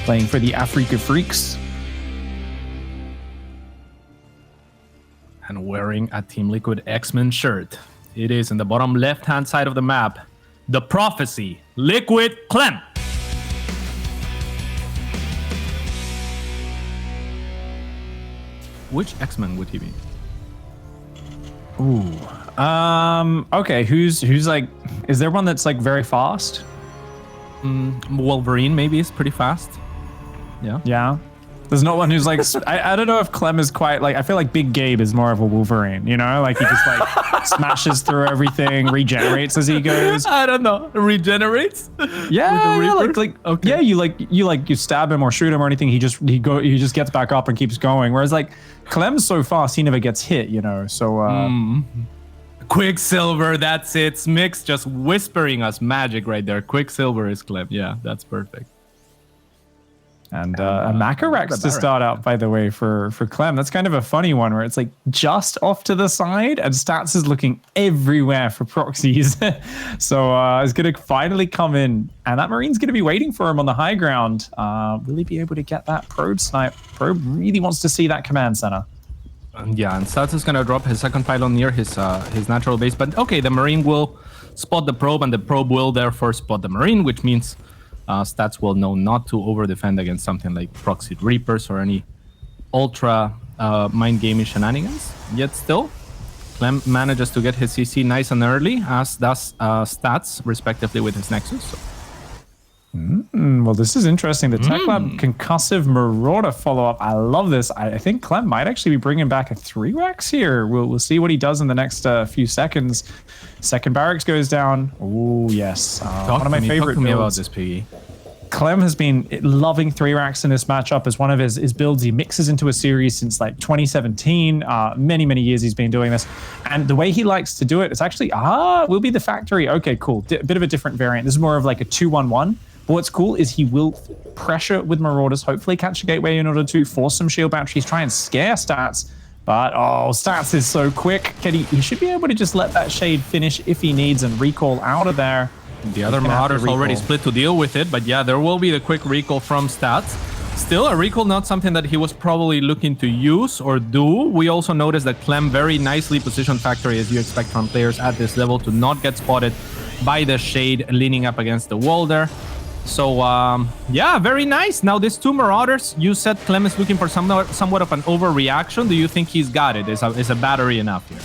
playing for the Africa Freaks. And wearing a Team Liquid X-Men shirt. It is in the bottom left-hand side of the map. The Prophecy, Liquid Clem. Which X-Men would he be? Ooh. Okay, who's like, is there one that's like very fast? Wolverine maybe is pretty fast. Yeah. Yeah. There's not one who's like, I don't know if Clem is quite like, I feel like Big Gabe is more of a Wolverine, you know? Like he just like smashes through everything, regenerates as he goes. I don't know. Regenerates? Yeah, okay. Yeah, you stab him or shoot him or anything, he just gets back up and keeps going. Whereas like Clem's so fast, he never gets hit, you know? So Quicksilver, that's it. Smix just whispering us magic right there. Quicksilver is Clem. Yeah, that's perfect. And a Macarax to start out, by the way, for Clem. That's kind of a funny one where it's like just off to the side and Stats is looking everywhere for proxies. So it's going to finally come in and that Marine's going to be waiting for him on the high ground. Will he be able to get that probe snipe? Probe really wants to see that command center. Yeah, and Stats is going to drop his second pylon near his natural base. But okay, the Marine will spot the probe and the probe will therefore spot the Marine, which means Stats will know not to over-defend against something like Proxied Reapers or any ultra mind-gaming shenanigans. Yet still, Clem manages to get his CC nice and early, as does Stats, respectively, with his Nexus. So. Well, this is interesting. The Tech Lab Concussive Marauder follow-up. I love this. I think Clem might actually be bringing back a 3-Rex here. We'll see what he does in the next few seconds. Second barracks goes down. Oh, yes. One of my favorite builds. Talk to me about this, Piggy. Clem has been loving 3-Racks in this matchup as one of his builds he mixes into a series since like 2017. Many years he's been doing this. And the way he likes to do it, it's actually, will be the factory. Okay, cool. Bit of a different variant. This is more of like a 2-1-1. But what's cool is he will pressure with Marauders, hopefully catch a gateway in order to force some shield batteries, try and scare Stats. But, Stats is so quick. He should be able to just let that Shade finish if he needs and recall out of there. The other Marauders already split to deal with it, but yeah, there will be the quick recall from Stats. Still, a recall not something that he was probably looking to use or do. We also noticed that Clem very nicely positioned factory, as you expect from players at this level, to not get spotted by the Shade leaning up against the wall there. So, yeah, very nice. Now, these two Marauders, you said Clem is looking for somewhat of an overreaction. Do you think he's got it? Is a battery enough here?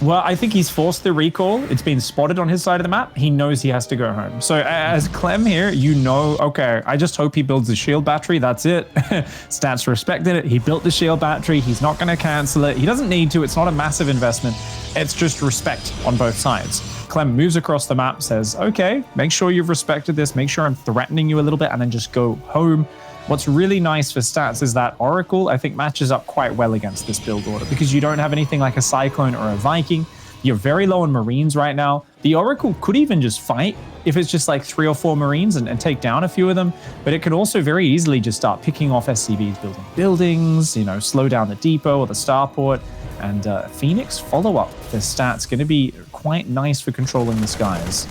Well, I think he's forced the recall. It's been spotted on his side of the map. He knows he has to go home. So as Clem here, you know, okay, I just hope he builds the shield battery. That's it. Stats respected it. He built the shield battery. He's not going to cancel it. He doesn't need to. It's not a massive investment. It's just respect on both sides. Clem moves across the map, says, okay, make sure you've respected this. Make sure I'm threatening you a little bit and then just go home. What's really nice for Stats is that Oracle, I think, matches up quite well against this build order because you don't have anything like a Cyclone or a Viking. You're very low on Marines right now. The Oracle could even just fight if it's just like 3 or 4 Marines and take down a few of them. But it could also very easily just start picking off SCVs, building buildings, you know, slow down the depot or the starport. And Phoenix follow-up for Stats going to be quite nice for controlling the skies.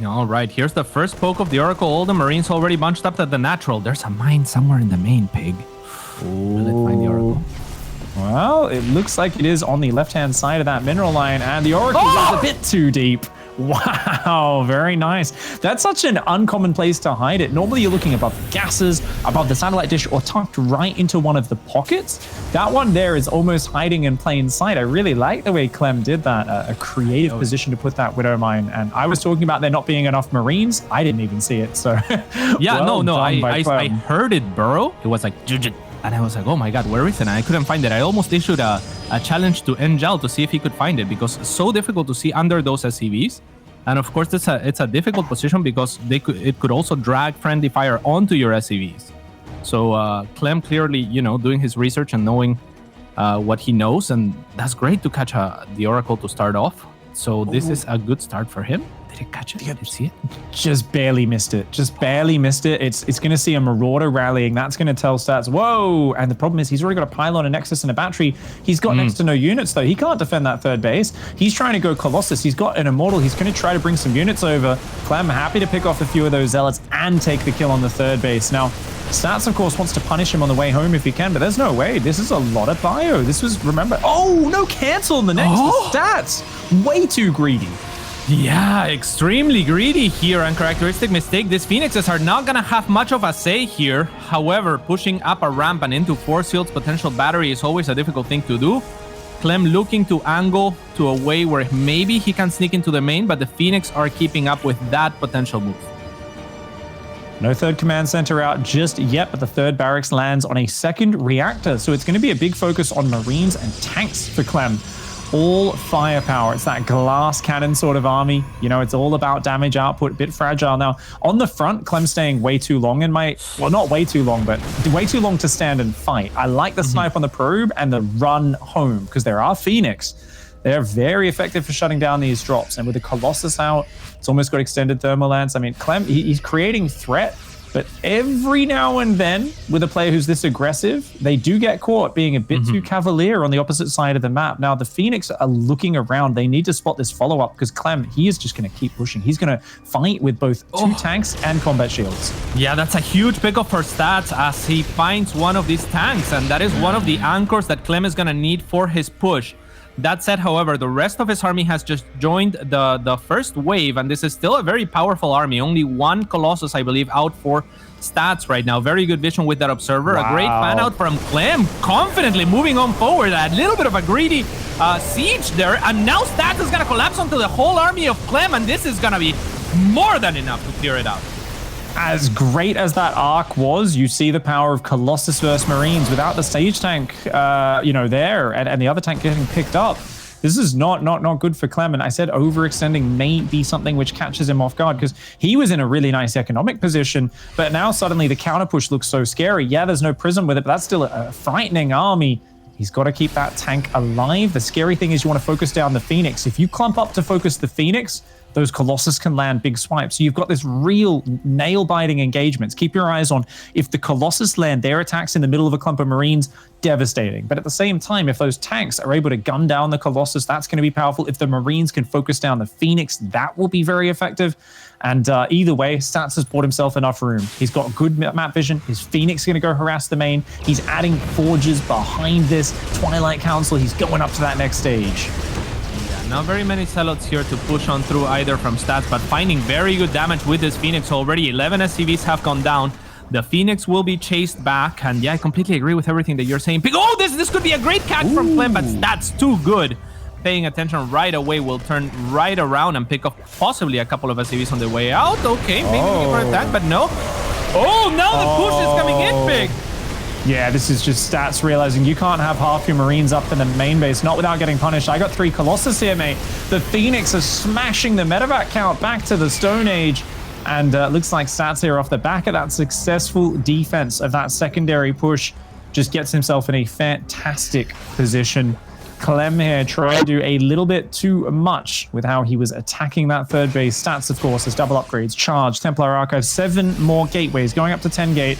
All right, here's the first poke of the Oracle. All the Marines already bunched up at the natural. There's a mine somewhere in the main, Pig. Will it find the Oracle? Well, it looks like it is on the left-hand side of that mineral line, and the Oracle is a bit too deep. Wow, very nice. That's such an uncommon place to hide it. Normally you're looking above the gases, above the satellite dish, or tucked right into one of the pockets. That one there is almost hiding in plain sight. I really like the way Clem did that, a creative position to put that Widow Mine. And I was talking about there not being enough Marines. I didn't even see it, so yeah, well I heard it burrow. It was like, and I was like, oh my god, where is it? And I couldn't find it. I almost issued a challenge to Angel to see if he could find it because it's so difficult to see under those SCVs. And of course, it's a difficult position because it could also drag friendly fire onto your SCVs. So Clem clearly, you know, doing his research and knowing what he knows, and that's great to catch the Oracle to start off. So this is a good start for him. Did it catch it? You see it? Just barely missed it. Just barely missed it. It's going to see a Marauder rallying. That's going to tell Stats, whoa! And the problem is he's already got a Pylon, a Nexus, and a battery. He's got next to no units, though. He can't defend that third base. He's trying to go Colossus. He's got an Immortal. He's going to try to bring some units over. Clem happy to pick off a few of those Zealots and take the kill on the third base. Now, Stats, of course, wants to punish him on the way home if he can, but there's no way. This is a lot of bio. This was, remember, oh, no cancel in the next Stats. Way too greedy. Yeah, extremely greedy here. Uncharacteristic mistake. These Phoenixes are not going to have much of a say here. However, pushing up a ramp and into force field's potential battery is always a difficult thing to do. Clem looking to angle to a way where maybe he can sneak into the main, but the Phoenix are keeping up with that potential move. No third command center out just yet, but the third barracks lands on a second reactor. So it's going to be a big focus on Marines and tanks for Clem. All firepower. It's that glass cannon sort of army. You know, it's all about damage output, a bit fragile. Now, on the front, Clem's staying way too long in my... Well, not way too long, but way too long to stand and fight. I like the snipe on the probe and the run home, because there are Phoenix. They're very effective for shutting down these drops. And with the Colossus out, it's almost got extended thermal lance. I mean, Clem, he's creating threat, but every now and then, with a player who's this aggressive, they do get caught being a bit too cavalier on the opposite side of the map. Now, the Phoenix are looking around. They need to spot this follow-up, because Clem, he is just going to keep pushing. He's going to fight with both two tanks and combat shields. Yeah, that's a huge pickup for Stats as he finds one of these tanks, and that is one of the anchors that Clem is going to need for his push. That said, however, the rest of his army has just joined the first wave, and this is still a very powerful army. Only one Colossus, I believe, out for Stats right now. Very good vision with that Observer. Wow. A great fan out from Clem, confidently moving on forward. A little bit of a greedy siege there, and now Stats is going to collapse onto the whole army of Clem, and this is going to be more than enough to clear it out. As great as that arc was, you see the power of Colossus versus Marines without the stage tank, there, and the other tank getting picked up. This is not good for Clem. And I said overextending may be something which catches him off guard, because he was in a really nice economic position, but now suddenly the counter push looks so scary. Yeah, there's no prism with it, but that's still a frightening army. He's got to keep that tank alive. The scary thing is you want to focus down the Phoenix. If you clump up to focus the Phoenix, those Colossus can land big swipes. So you've got this real nail-biting engagements. Keep your eyes on, if the Colossus land their attacks in the middle of a clump of Marines, devastating. But at the same time, if those tanks are able to gun down the Colossus, that's going to be powerful. If the Marines can focus down the Phoenix, that will be very effective. And either way, Stats has bought himself enough room. He's got good map vision. His Phoenix is going to go harass the main. He's adding Forges behind this Twilight Council. He's going up to that next stage. Not very many Zealots here to push on through either from Stats, but finding very good damage with this Phoenix already. 11 SCVs have gone down. The Phoenix will be chased back, and yeah, I completely agree with everything that you're saying. Oh, this could be a great catch from Clem, but Stats too good. Paying attention right away will turn right around and pick up possibly a couple of SCVs on the way out. Okay, maybe looking for a tank, but no. Oh, now the push is coming in big. Yeah, this is just Stats realizing you can't have half your Marines up in the main base, not without getting punished. I got 3 Colossus here, mate. The Phoenix is smashing the medevac count back to the Stone Age. And looks like Stats here off the back of that successful defense of that secondary push just gets himself in a fantastic position. Clem here trying to do a little bit too much with how he was attacking that third base. Stats, of course, has double upgrades, charge, Templar Archive, 7 more gateways, going up to 10 gate.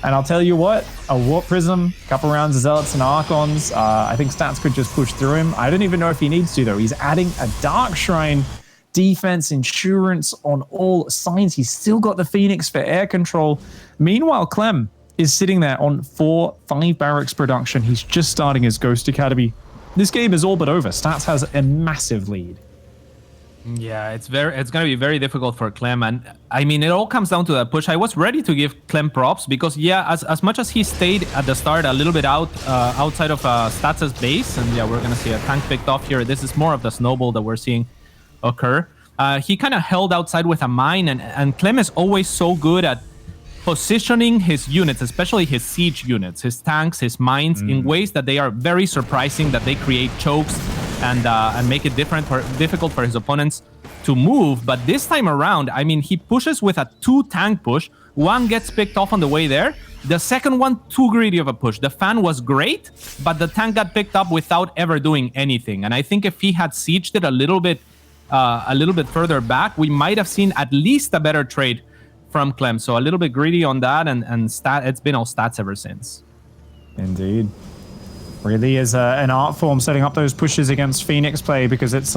And I'll tell you what, a Warp Prism, a couple rounds of Zealots and Archons, I think Stats could just push through him. I don't even know if he needs to, though. He's adding a Dark Shrine, defense, insurance on all sides. He's still got the Phoenix for air control. Meanwhile, Clem is sitting there on 4-5 barracks production. He's just starting his Ghost Academy. This game is all but over. Stats has a massive lead. Yeah, it's going to be very difficult for Clem, and I mean, it all comes down to that push. I was ready to give Clem props because, yeah, as much as he stayed at the start a little bit outside of Stats' base, and yeah, we're going to see a tank picked off here. This is more of the snowball that we're seeing occur. He kind of held outside with a mine, and Clem is always so good at positioning his units, especially his siege units, his tanks, his mines, in ways that they are very surprising, that they create chokes and make it difficult for his opponents to move. But this time around, I mean, he pushes with a 2-tank push. One gets picked off on the way there. The second one, too greedy of a push. The fan was great, but the tank got picked up without ever doing anything. And I think if he had sieged it a little bit a little bit further back, we might have seen at least a better trade from Clem. So a little bit greedy on that, and it's been all stats ever since. Indeed. Really is an art form setting up those pushes against Phoenix play, because it's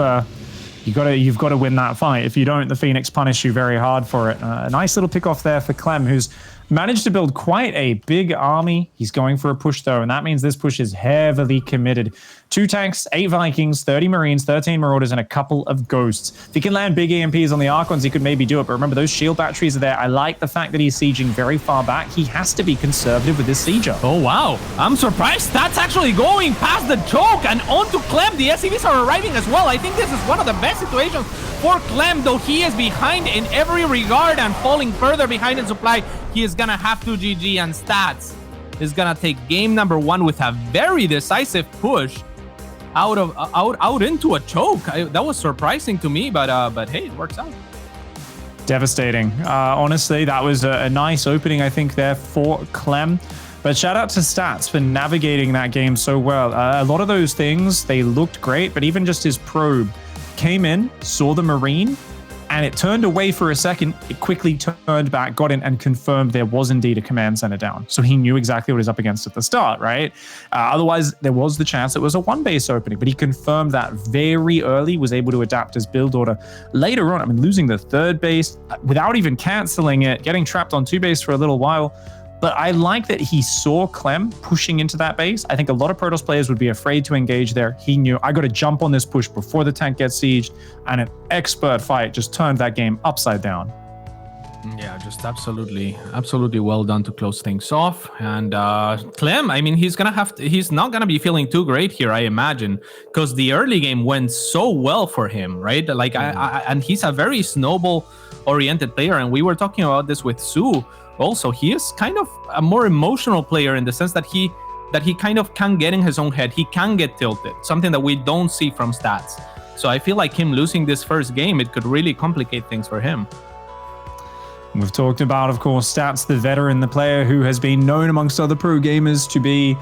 you've got to win that fight. If you don't, the Phoenix punish you very hard for it. A nice little pick off there for Clem, who's managed to build quite a big army. He's going for a push though, and that means this push is heavily committed. 2 tanks, 8 Vikings, 30 Marines, 13 Marauders, and a couple of Ghosts. If he can land big EMPs on the Archons, he could maybe do it, but remember, those shield batteries are there. I like the fact that he's sieging very far back. He has to be conservative with this sieger. Oh, wow. I'm surprised that's actually going past the choke and onto Clem. The SCVs are arriving as well. I think this is one of the best situations for Clem, though he is behind in every regard and falling further behind in supply. He is gonna have to GG, and Stats is gonna take game number 1 with a very decisive push out into a choke. That was surprising to me, but hey, it works out. Devastating. Honestly, that was a nice opening, I think, there for Clem. But shout out to Stats for navigating that game so well. A lot of those things, they looked great, but even just his probe came in, saw the Marine, and it turned away for a second. It quickly turned back, got in, and confirmed there was indeed a command center down. So he knew exactly what he was up against at the start, right? Otherwise, there was the chance it was a 1-base opening, but he confirmed that very early, was able to adapt his build order. Later on, I mean, losing the 3rd base without even canceling it, getting trapped on 2-base for a little while. But I like that he saw Clem pushing into that base. I think a lot of Protoss players would be afraid to engage there. He knew, I got to jump on this push before the tank gets sieged, and an expert fight just turned that game upside down. Yeah, just absolutely well done to close things off. And Clem, I mean, he's not gonna be feeling too great here, I imagine, because the early game went so well for him, right? Like, and he's a very snowball-oriented player, and we were talking about this with Sue. Also, he is kind of a more emotional player in the sense that he kind of can get in his own head. He can get tilted, something that we don't see from Stats. So I feel like him losing this first game, it could really complicate things for him. We've talked about, of course, Stats, the veteran, the player who has been known amongst other pro gamers to be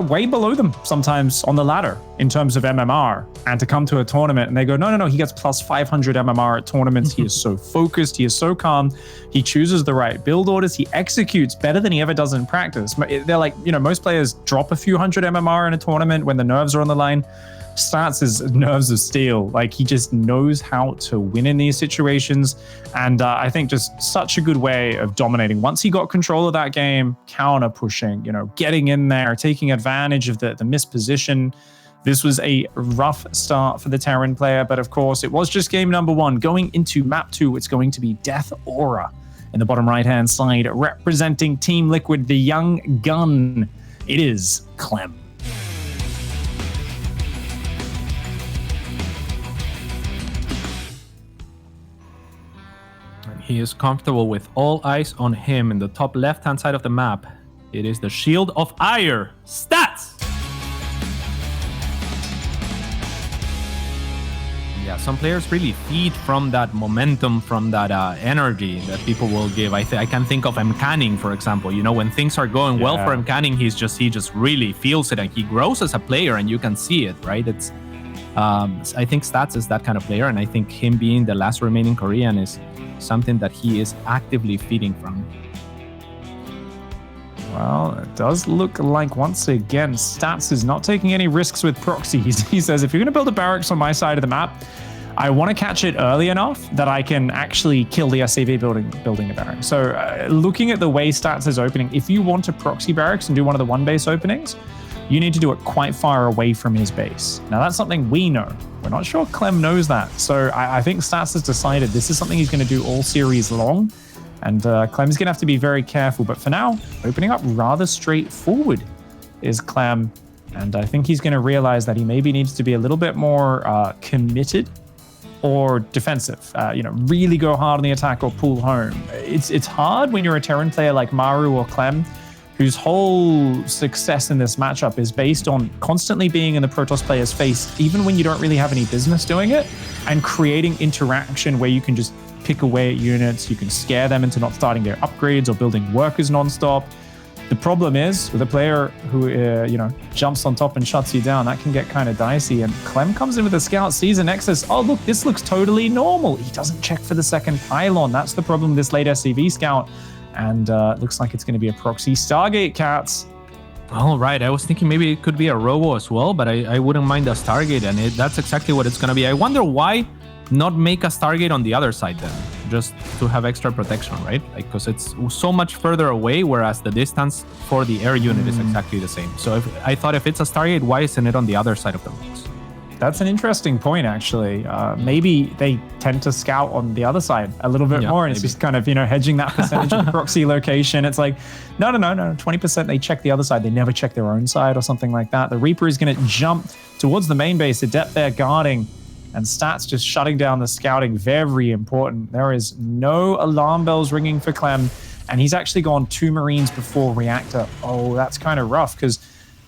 way below them sometimes on the ladder in terms of MMR, and to come to a tournament and they go, no, he gets plus 500 MMR at tournaments. He is so focused, he is so calm, he chooses the right build orders, he executes better than he ever does in practice. They're like, most players drop a few hundred MMR in a tournament when the nerves are on the line. Stats is nerves of steel. Like, he just knows how to win in these situations, and I think just such a good way of dominating. Once he got control of that game, counter pushing, getting in there, taking advantage of the misposition. This was a rough start for the Terran player, but of course it was just game number 1. Going into map 2, it's going to be Death Aura in the bottom right hand side, representing Team Liquid, the young gun. It is Clem. He is comfortable with all eyes on him in the top left-hand side of the map. It is the Shield of Ire. Stats! Yeah, some players really feed from that momentum, from that energy that people will give. I can think of Canning, for example. When things are going well for Canning, he just really feels it, and he grows as a player, and you can see it, right? It's I think Stats is that kind of player, and I think him being the last remaining Korean is something that he is actively feeding from. Well, it does look like, once again, Stats is not taking any risks with proxies. He says, if you're going to build a barracks on my side of the map, I want to catch it early enough that I can actually kill the SCV building a barracks. So looking at the way Stats is opening, if you want to proxy barracks and do one of the 1-base openings, you need to do it quite far away from his base. Now, that's something we know. We're not sure Clem knows that. So I think Stats has decided this is something he's going to do all series long. And Clem's going to have to be very careful. But for now, opening up rather straightforward is Clem. And I think he's going to realize that he maybe needs to be a little bit more committed or defensive. Really go hard on the attack or pull home. It's hard when you're a Terran player like Maru or Clem, whose whole success in this matchup is based on constantly being in the Protoss player's face, even when you don't really have any business doing it, and creating interaction where you can just pick away at units, you can scare them into not starting their upgrades or building workers nonstop. The problem is, with a player who, jumps on top and shuts you down, that can get kind of dicey. And Clem comes in with a scout, sees a Nexus. Oh, look, this looks totally normal. He doesn't check for the second pylon. That's the problem with this late SCV scout. And looks like it's going to be a proxy Stargate, Cats. All right, I was thinking maybe it could be a Robo as well, but I wouldn't mind a Stargate, and that's exactly what it's going to be. I wonder why not make a Stargate on the other side then, just to have extra protection, right? Like, because it's so much further away, whereas the distance for the air unit is exactly the same. So I thought if it's a Stargate, why isn't it on the other side of the box? That's an interesting point, actually. Maybe they tend to scout on the other side a little bit more, and it's just kind of, hedging that percentage of the proxy location. It's like, no, 20% they check the other side. They never check their own side or something like that. The Reaper is going to jump towards the main base, Adept there guarding, and Stats just shutting down the scouting. Very important. There is no alarm bells ringing for Clem, and he's actually gone 2 Marines before Reactor. Oh, that's kind of rough, because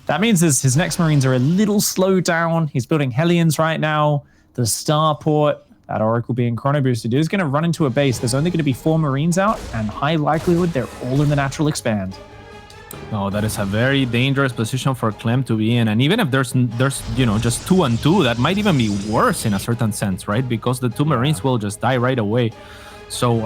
that means his next Marines are a little slowed down. He's building Hellions right now. The Starport, that Oracle being chrono boosted, is going to run into a base. There's only going to be 4 Marines out, and high likelihood they're all in the natural expand. Oh, that is a very dangerous position for Clem to be in. And even if there's just 2 and 2, that might even be worse in a certain sense, right? Because the 2 Marines will just die right away. So,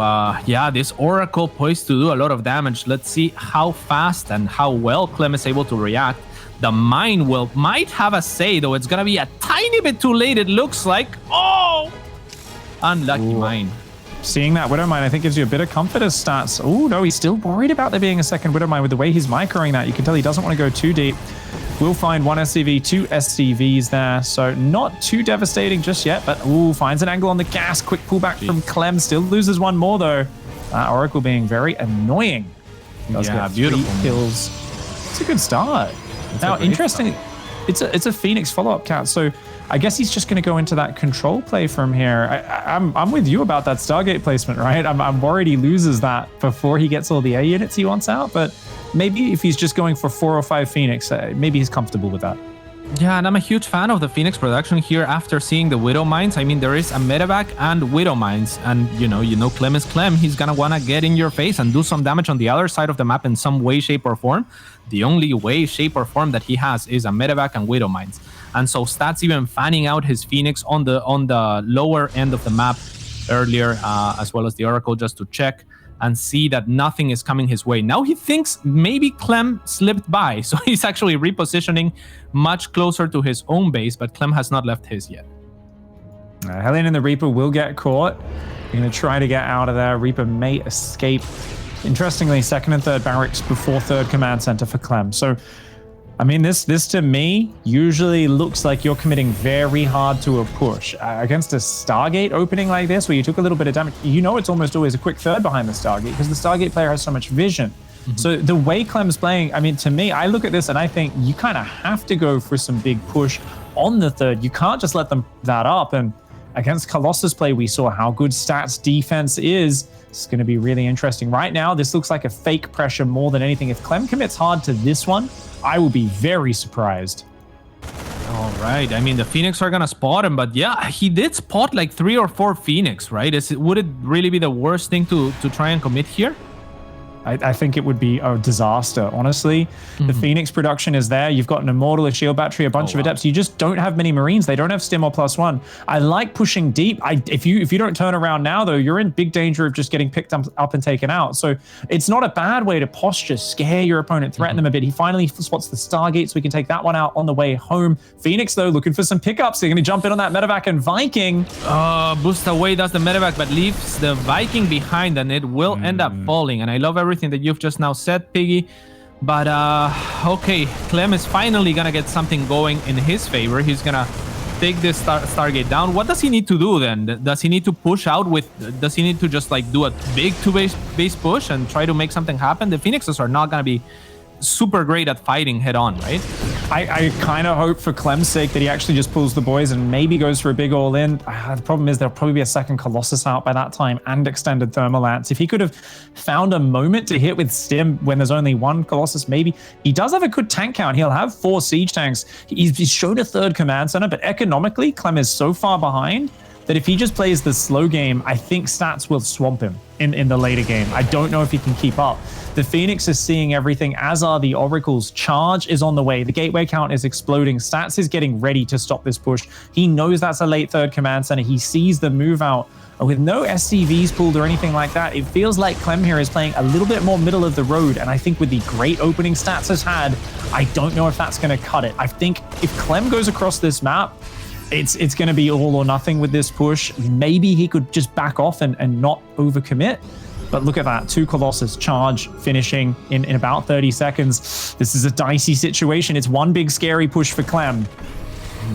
this Oracle poised to do a lot of damage. Let's see how fast and how well Clem is able to react. The mine might have a say, though. It's going to be a tiny bit too late, it looks like. Oh! Unlucky mine. Seeing that Widow Mine, I think, gives you a bit of comfort as Stats. Oh, no, he's still worried about there being a second Widow Mine with the way he's microing that. You can tell he doesn't want to go too deep. We'll find 1 SCV, 2 SCVs there. So not too devastating just yet, but finds an angle on the gas. Quick pullback from Clem. Still loses 1 more, though. Oracle being very annoying. He does get 3 kills. It's a good start. Now, interesting, it's a Phoenix follow-up, Cat. So I guess he's just going to go into that control play from here. I'm with you about that Stargate placement, right? I'm worried he loses that before he gets all the air units he wants out. But maybe if he's just going for 4 or 5 Phoenix, maybe he's comfortable with that. Yeah, and I'm a huge fan of the Phoenix production here after seeing the Widow Mines. I mean, there is a medevac and Widow Mines, and Clem is Clem. He's gonna wanna get in your face and do some damage on the other side of the map in some way, shape, or form. The only way, shape, or form that he has is a medevac and Widow Mines. And so Stats even fanning out his Phoenix on the lower end of the map earlier, as well as the Oracle, just to check and see that nothing is coming his way. Now he thinks maybe Clem slipped by, so he's actually repositioning much closer to his own base, but Clem has not left his yet. Hellion and the Reaper will get caught. They're going to try to get out of there. Reaper may escape. Interestingly, 2nd and 3rd barracks before 3rd command center for Clem. So, I mean, this to me usually looks like you're committing very hard to a push. Against a Stargate opening like this, where you took a little bit of damage, it's almost always a quick third behind the Stargate, because the Stargate player has so much vision. So the way Clem's playing, I mean, to me, I look at this and I think you kind of have to go for some big push on the 3rd. You can't just let them that up. And against Colossus play, we saw how good Stats defense is. It's going to be really interesting. Right now, this looks like a fake pressure more than anything. If Clem commits hard to this one, I will be very surprised. All right. I mean, the Phoenix are going to spot him, but yeah, he did spot like 3 or 4 Phoenix, right? Would it really be the worst thing to try and commit here? I think it would be a disaster, honestly. The Phoenix production is there. You've got an Immortal, a Shield Battery, a bunch of Adepts. You just don't have many Marines. They don't have Stim or +1. I like pushing deep. If you don't turn around now, though, you're in big danger of just getting picked up and taken out. So it's not a bad way to posture, scare your opponent, threaten them a bit. He finally spots the Stargate, so we can take that one out on the way home. Phoenix, though, looking for some pickups. They're going to jump in on that medevac and Viking. Boost away does the medevac, but leaves the Viking behind, and it will end up falling. And I love everything that you've just now said, Piggy, but okay, Clem is finally gonna get something going in his favor. He's gonna take this Stargate down. What does he need to do then? Does he need to push out does he need to just like do a big 2-base push and try to make something happen? The Phoenixes are not gonna be super great at fighting head on, right? I kind of hope for Clem's sake that he actually just pulls the boys and maybe goes for a big all-in. The problem is there'll probably be a second Colossus out by that time and extended Thermal Lance. If he could have found a moment to hit with Stim when there's only 1 Colossus, maybe. He does have a good tank count. He'll have 4 siege tanks. He's shown a 3rd command center, but economically, Clem is so far behind that if he just plays the slow game, I think Stats will swamp him in the later game. I don't know if he can keep up. The Phoenix is seeing everything, as are the Oracles. Charge is on the way. The gateway count is exploding. Stats is getting ready to stop this push. He knows that's a late third command center. He sees the move out. With no SCVs pulled or anything like that, it feels like Clem here is playing a little bit more middle of the road. And I think with the great opening Stats has had, I don't know if that's going to cut it. I think if Clem goes across this map, it's going to be all or nothing with this push. Maybe he could just back off and not overcommit. But look at that, 2 Colossus, Charge, finishing in about 30 seconds. This is a dicey situation. It's one big scary push for Clem.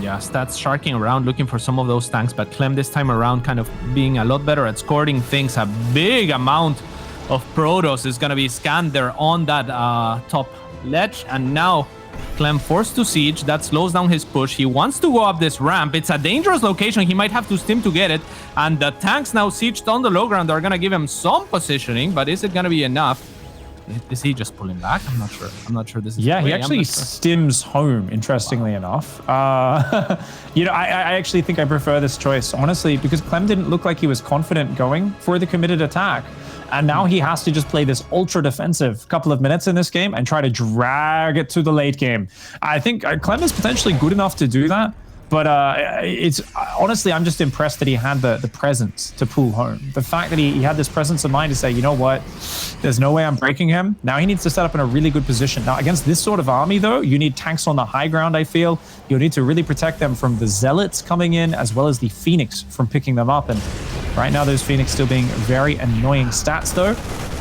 Yeah, Stats sharking around, looking for some of those tanks, but Clem this time around kind of being a lot better at scoring things. A big amount of Protoss is going to be scanned there on that top ledge, and now Clem forced to siege. That slows down his push. He wants to go up this ramp. It's a dangerous location. He might have to stim to get it, and the tanks now sieged on the low ground are going to give him some positioning, but is it going to be enough? Is he just pulling back? I'm not sure. I'm not sure this is. Yeah, he actually stims home, interestingly enough. You know, I actually think I prefer this choice, honestly, because Clem didn't look like he was confident going for the committed attack. And now he has to just play this ultra defensive couple of minutes in this game and try to drag it to the late game. I think Clem is potentially good enough to do that. But it's honestly, I'm just impressed that he had the presence to pull home. The fact that he had this presence of mind to say, you know what, there's no way I'm breaking him. Now he needs to set up in a really good position. Now, against this sort of army, though, you need tanks on the high ground, I feel. You'll need to really protect them from the Zealots coming in, as well as the Phoenix from picking them up. And right now, those Phoenix still being very annoying. Stats, though,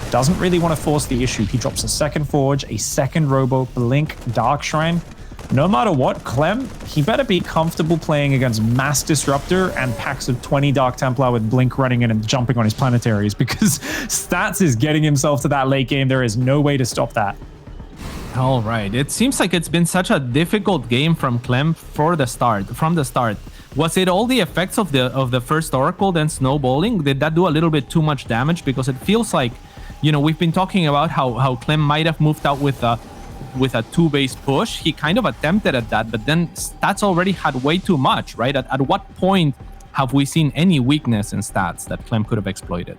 doesn't really want to force the issue. He drops a second Forge, a second Robo, Blink, Dark Shrine. No matter what, Clem, he better be comfortable playing against Mass Disruptor and packs of 20 Dark Templar with Blink running in and jumping on his planetaries, because Stats is getting himself to that late game. There is no way to stop that. All right. It seems like it's been such a difficult game from Clem from the start. Was it all the effects of the first Oracle then snowballing? Did that do a little bit too much damage? Because it feels like, you know, we've been talking about how Clem might have moved out with a 2-base push. He kind of attempted at that, but then Stats already had way too much, right? At what point have we seen any weakness in Stats that Clem could have exploited?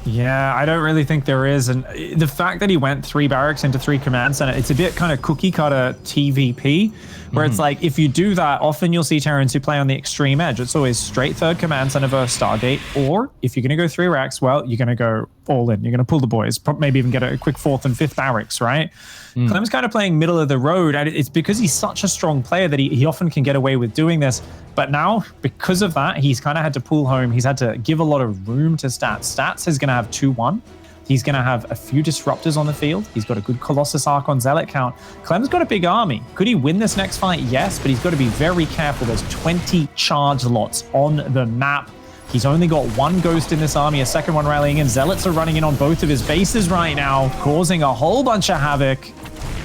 Yeah, I don't really think there is. And the fact that he went 3 barracks into 3 command center, it's a bit kind of cookie cutter TVP, where it's like, if you do that, often you'll see Terrans who play on the extreme edge. It's always straight 3rd command center versus Stargate, or if you're going to go 3 racks, well, you're going to go all in. You're going to pull the boys, maybe even get a quick 4th and 5th barracks, right? Clem's kind of playing middle of the road, and it's because he's such a strong player that he often can get away with doing this. But now, because of that, he's kind of had to pull home. He's had to give a lot of room to Stats. Stats is going to have 2-1. He's going to have a few Disruptors on the field. He's got a good Colossus Arc on Zealot count. Clem's got a big army. Could he win this next fight? Yes, but he's got to be very careful. There's 20 charge lots on the map. He's only got 1 Ghost in this army, a second one rallying in. Zealots are running in on both of his bases right now, causing a whole bunch of havoc.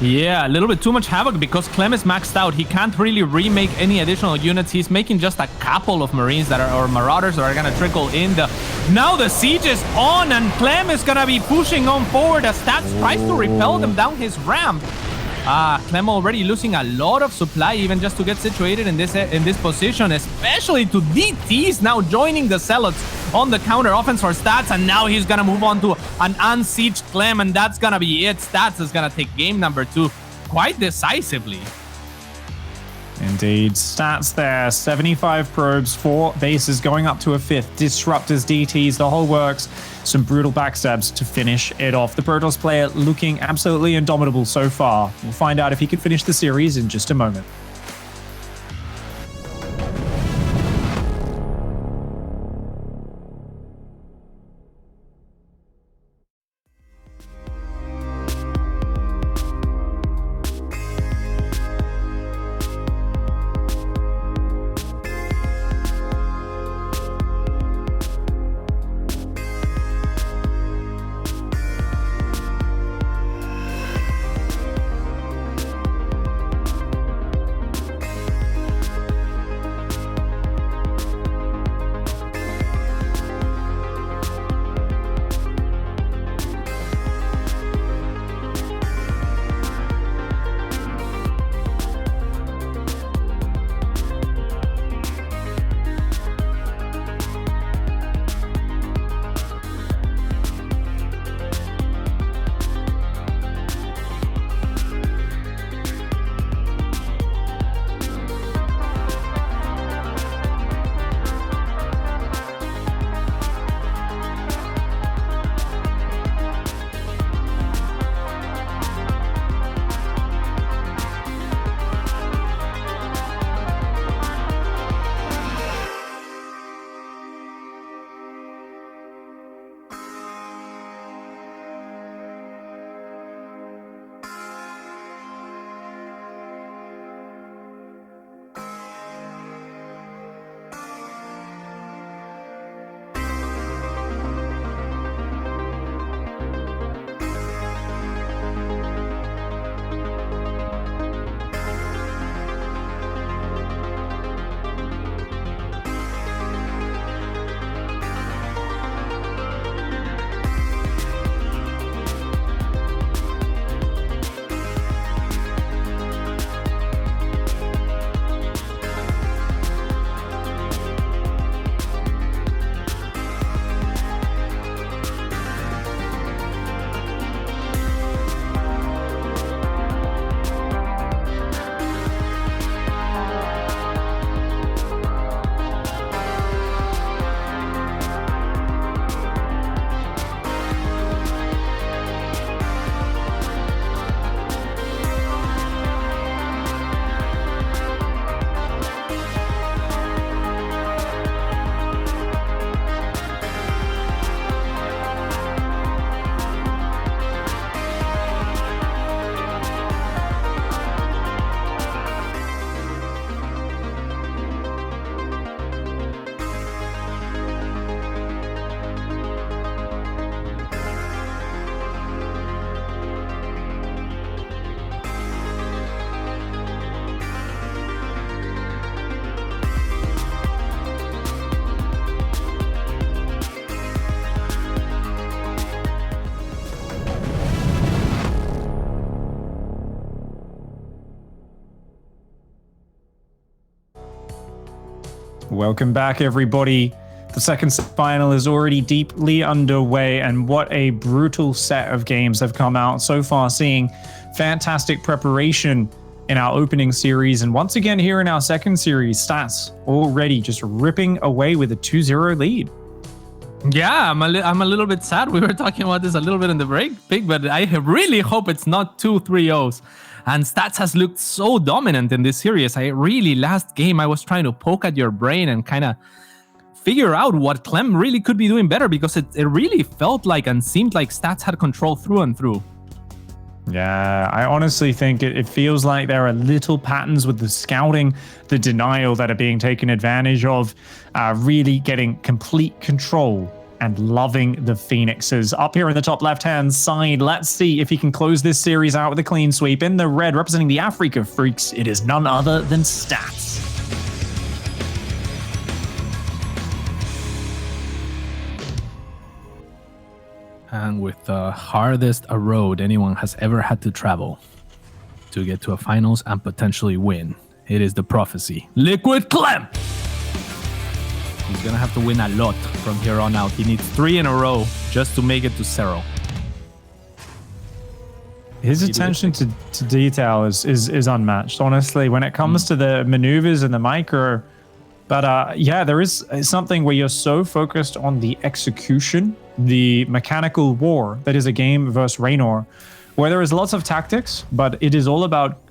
Yeah, a little bit too much havoc because Clem is maxed out. He can't really remake any additional units. He's making just a couple of Marines that are, or Marauders that are going to trickle in. Now the siege is on, and Clem is going to be pushing on forward as Stats tries to repel them down his ramp. Clem already losing a lot of supply even just to get situated in this position, especially to DTs now joining the Zealots on the counter offense for Stats, and now he's gonna move on to an unsieged Clem, and that's gonna be it. Stats is gonna take game number 2 quite decisively. Indeed. Stats there, 75 probes, 4 bases going up to a 5th, Disruptors, DTs, the whole works. Some brutal backstabs to finish it off. The Protoss player looking absolutely indomitable so far. We'll find out if he can finish the series in just a moment. Welcome back, everybody. The second final is already deeply underway, and what a brutal set of games have come out so far, seeing fantastic preparation in our opening series, and once again here in our second series, Stats already just ripping away with a 2-0 lead. Yeah, I'm a little bit sad. We were talking about this a little bit in the break, but I really hope it's not 2-3-0s. And Stats has looked so dominant in this series. Last game, I was trying to poke at your brain and kind of figure out what Clem really could be doing better, because it really felt like and seemed like Stats had control through and through. Yeah, I honestly think it feels like there are little patterns with the scouting, the denial that are being taken advantage of, really getting complete control and loving the Phoenixes. Up here in the top left-hand side, let's see if he can close this series out with a clean sweep. In the red, representing the Africa Freaks, it is none other than Stats. And with the hardest a road anyone has ever had to travel to get to a finals and potentially win, it is the prophecy. Liquid Clem! He's going to have to win a lot from here on out. He needs 3 in a row just to make it to 0. His attention to detail is unmatched, honestly, when it comes to the maneuvers and the micro. But yeah, there is something where you're so focused on the execution, the mechanical war that is a game versus Raynor, where there is lots of tactics, but it is all about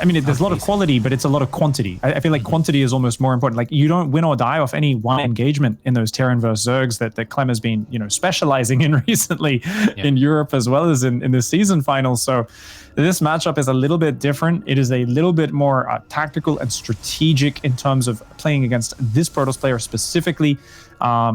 there's a lot of quality, but it's a lot of quantity. I feel like quantity is almost more important. Like, you don't win or die off any one engagement in those Terran versus Zergs that Clem has been, specializing in recently in Europe as well as in the season finals. So this matchup is a little bit different. It is a little bit more tactical and strategic in terms of playing against this Protoss player specifically.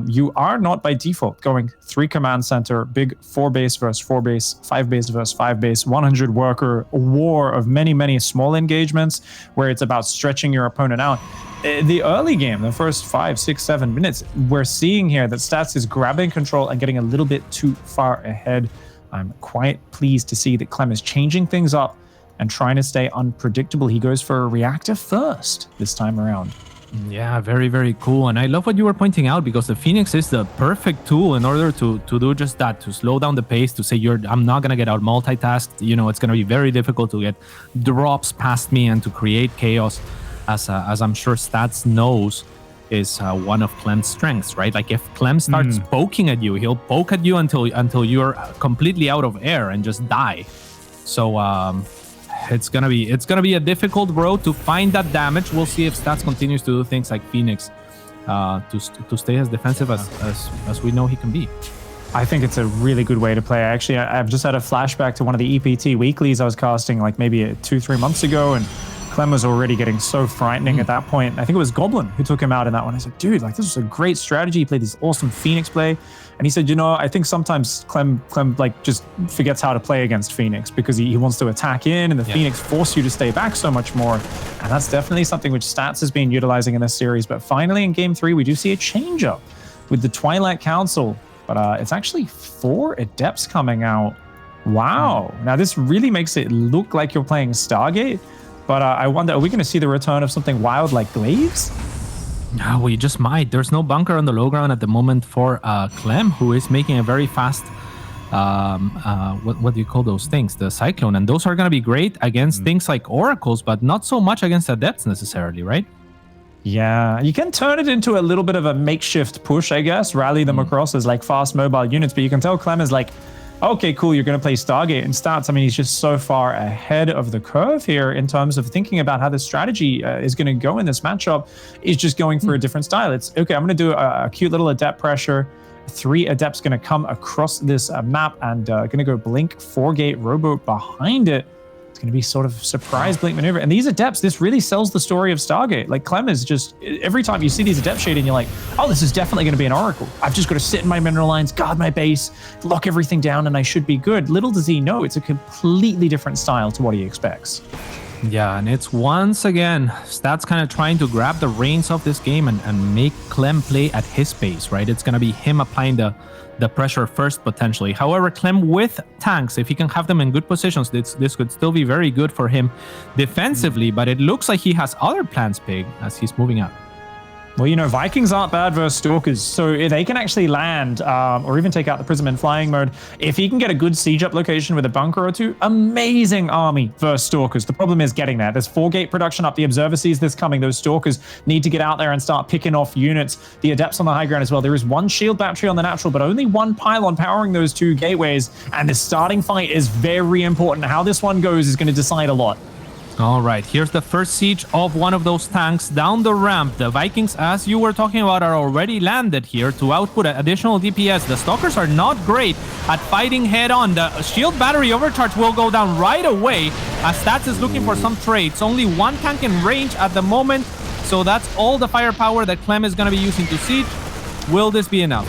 You are not by default going 3 command center, big 4 base versus 4 base, 5 base versus 5 base, 100 worker war of many, many small engagements where it's about stretching your opponent out. The early game, the first 5, 6, 7 minutes, we're seeing here that Stats is grabbing control and getting a little bit too far ahead. I'm quite pleased to see that Clem is changing things up and trying to stay unpredictable. He goes for a reactor first this time around. Yeah, very, very cool. And I love what you were pointing out, because the Phoenix is the perfect tool in order to do just that, to slow down the pace, to say I'm not going to get out multitasked. It's going to be very difficult to get drops past me and to create chaos, as I'm sure Stats knows is one of Clem's strengths, right? Like, if Clem starts poking at you, he'll poke at you until you're completely out of air and just die. So it's gonna be a difficult road to find that damage. We'll see if Stats continues to do things like Phoenix to stay as defensive as we know he can be. I think it's a really good way to play. Actually, I've just had a flashback to one of the EPT weeklies I was casting like maybe 2-3 months ago, and Clem was already getting so frightening at that point. I think it was Goblin who took him out in that one. I said, dude, like, this was a great strategy. He played this awesome Phoenix play. And he said, I think sometimes Clem like just forgets how to play against Phoenix, because he wants to attack in, and the Phoenix force you to stay back so much more. And that's definitely something which Stats has been utilizing in this series. But finally in game 3, we do see a change up with the Twilight Council. But it's actually 4 Adepts coming out. Wow. Now this really makes it look like you're playing Stargate. But I wonder, are we going to see the return of something wild like Glaives? No, we just might. There's no bunker on the low ground at the moment for Clem, who is making a very fast, what do you call those things? The Cyclone. And those are going to be great against things like Oracles, but not so much against Adepts necessarily, right? Yeah, you can turn it into a little bit of a makeshift push, I guess. Rally them across as like fast mobile units. But you can tell Clem is like, okay, cool, you're going to play Stargate and Stats. I mean, he's just so far ahead of the curve here in terms of thinking about how the strategy is going to go in this matchup. He's just going for a different style. It's, okay, I'm going to do a cute little Adept pressure. 3 Adepts going to come across this map and going to go Blink 4-gate rowboat behind it. It's going to be sort of surprise blink maneuver. And these Adepts, this really sells the story of Stargate. Like, Clem is just, every time you see these Adept shading, you're like, oh, this is definitely going to be an Oracle. I've just got to sit in my mineral lines, guard my base, lock everything down, and I should be good. Little does he know, it's a completely different style to what he expects. Yeah, and it's once again Stats kind of trying to grab the reins of this game and make Clem play at his pace, right? It's going to be him applying the pressure first, potentially. However, Clem with tanks, if he can have them in good positions, this could still be very good for him defensively, but it looks like he has other plans, Pig, as he's moving up. Well, you know, Vikings aren't bad versus Stalkers, so they can actually land or even take out the Prism in flying mode. If he can get a good siege up location with a bunker or two, amazing army versus Stalkers. The problem is getting there. There's 4-gate production up. The Observer sees this coming. Those Stalkers need to get out there and start picking off units. The Adepts on the high ground as well. There is one shield battery on the natural, but only one pylon powering those 2 gateways. And the starting fight is very important. How this one goes is going to decide a lot. All right, here's the first siege of one of those tanks down the ramp. The Vikings, as you were talking about, are already landed here to output additional DPS. The Stalkers are not great at fighting head-on. The shield battery overcharge will go down right away as Stats is looking for some trades. Only one tank in range at the moment, so that's all the firepower that Clem is going to be using to siege. Will this be enough?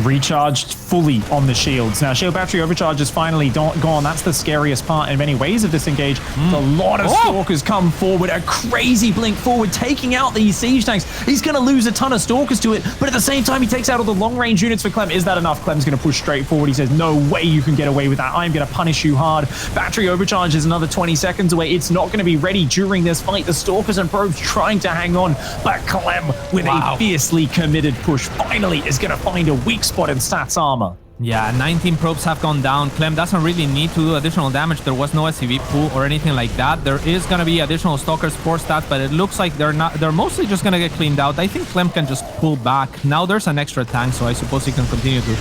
Recharged fully on the shields. Now, shield battery overcharge is finally gone. That's the scariest part in many ways of disengage. A lot of Stalkers come forward. A crazy blink forward, taking out these siege tanks. He's going to lose a ton of Stalkers to it, but at the same time, he takes out all the long-range units for Clem. Is that enough? Clem's going to push straight forward. He says, no way you can get away with that. I'm going to punish you hard. Battery overcharge is another 20 seconds away. It's not going to be ready during this fight. The Stalkers and probes trying to hang on, but Clem, with a fiercely committed push, finally is going to find a weak spot in Stats armor. Yeah, 19 probes have gone down. Clem doesn't really need to do additional damage. There was no SCV pool or anything like that. There is going to be additional Stalkers for Stats, but it looks like they're mostly just going to get cleaned out. I think Clem can just pull back. Now there's an extra tank, so I suppose he can continue to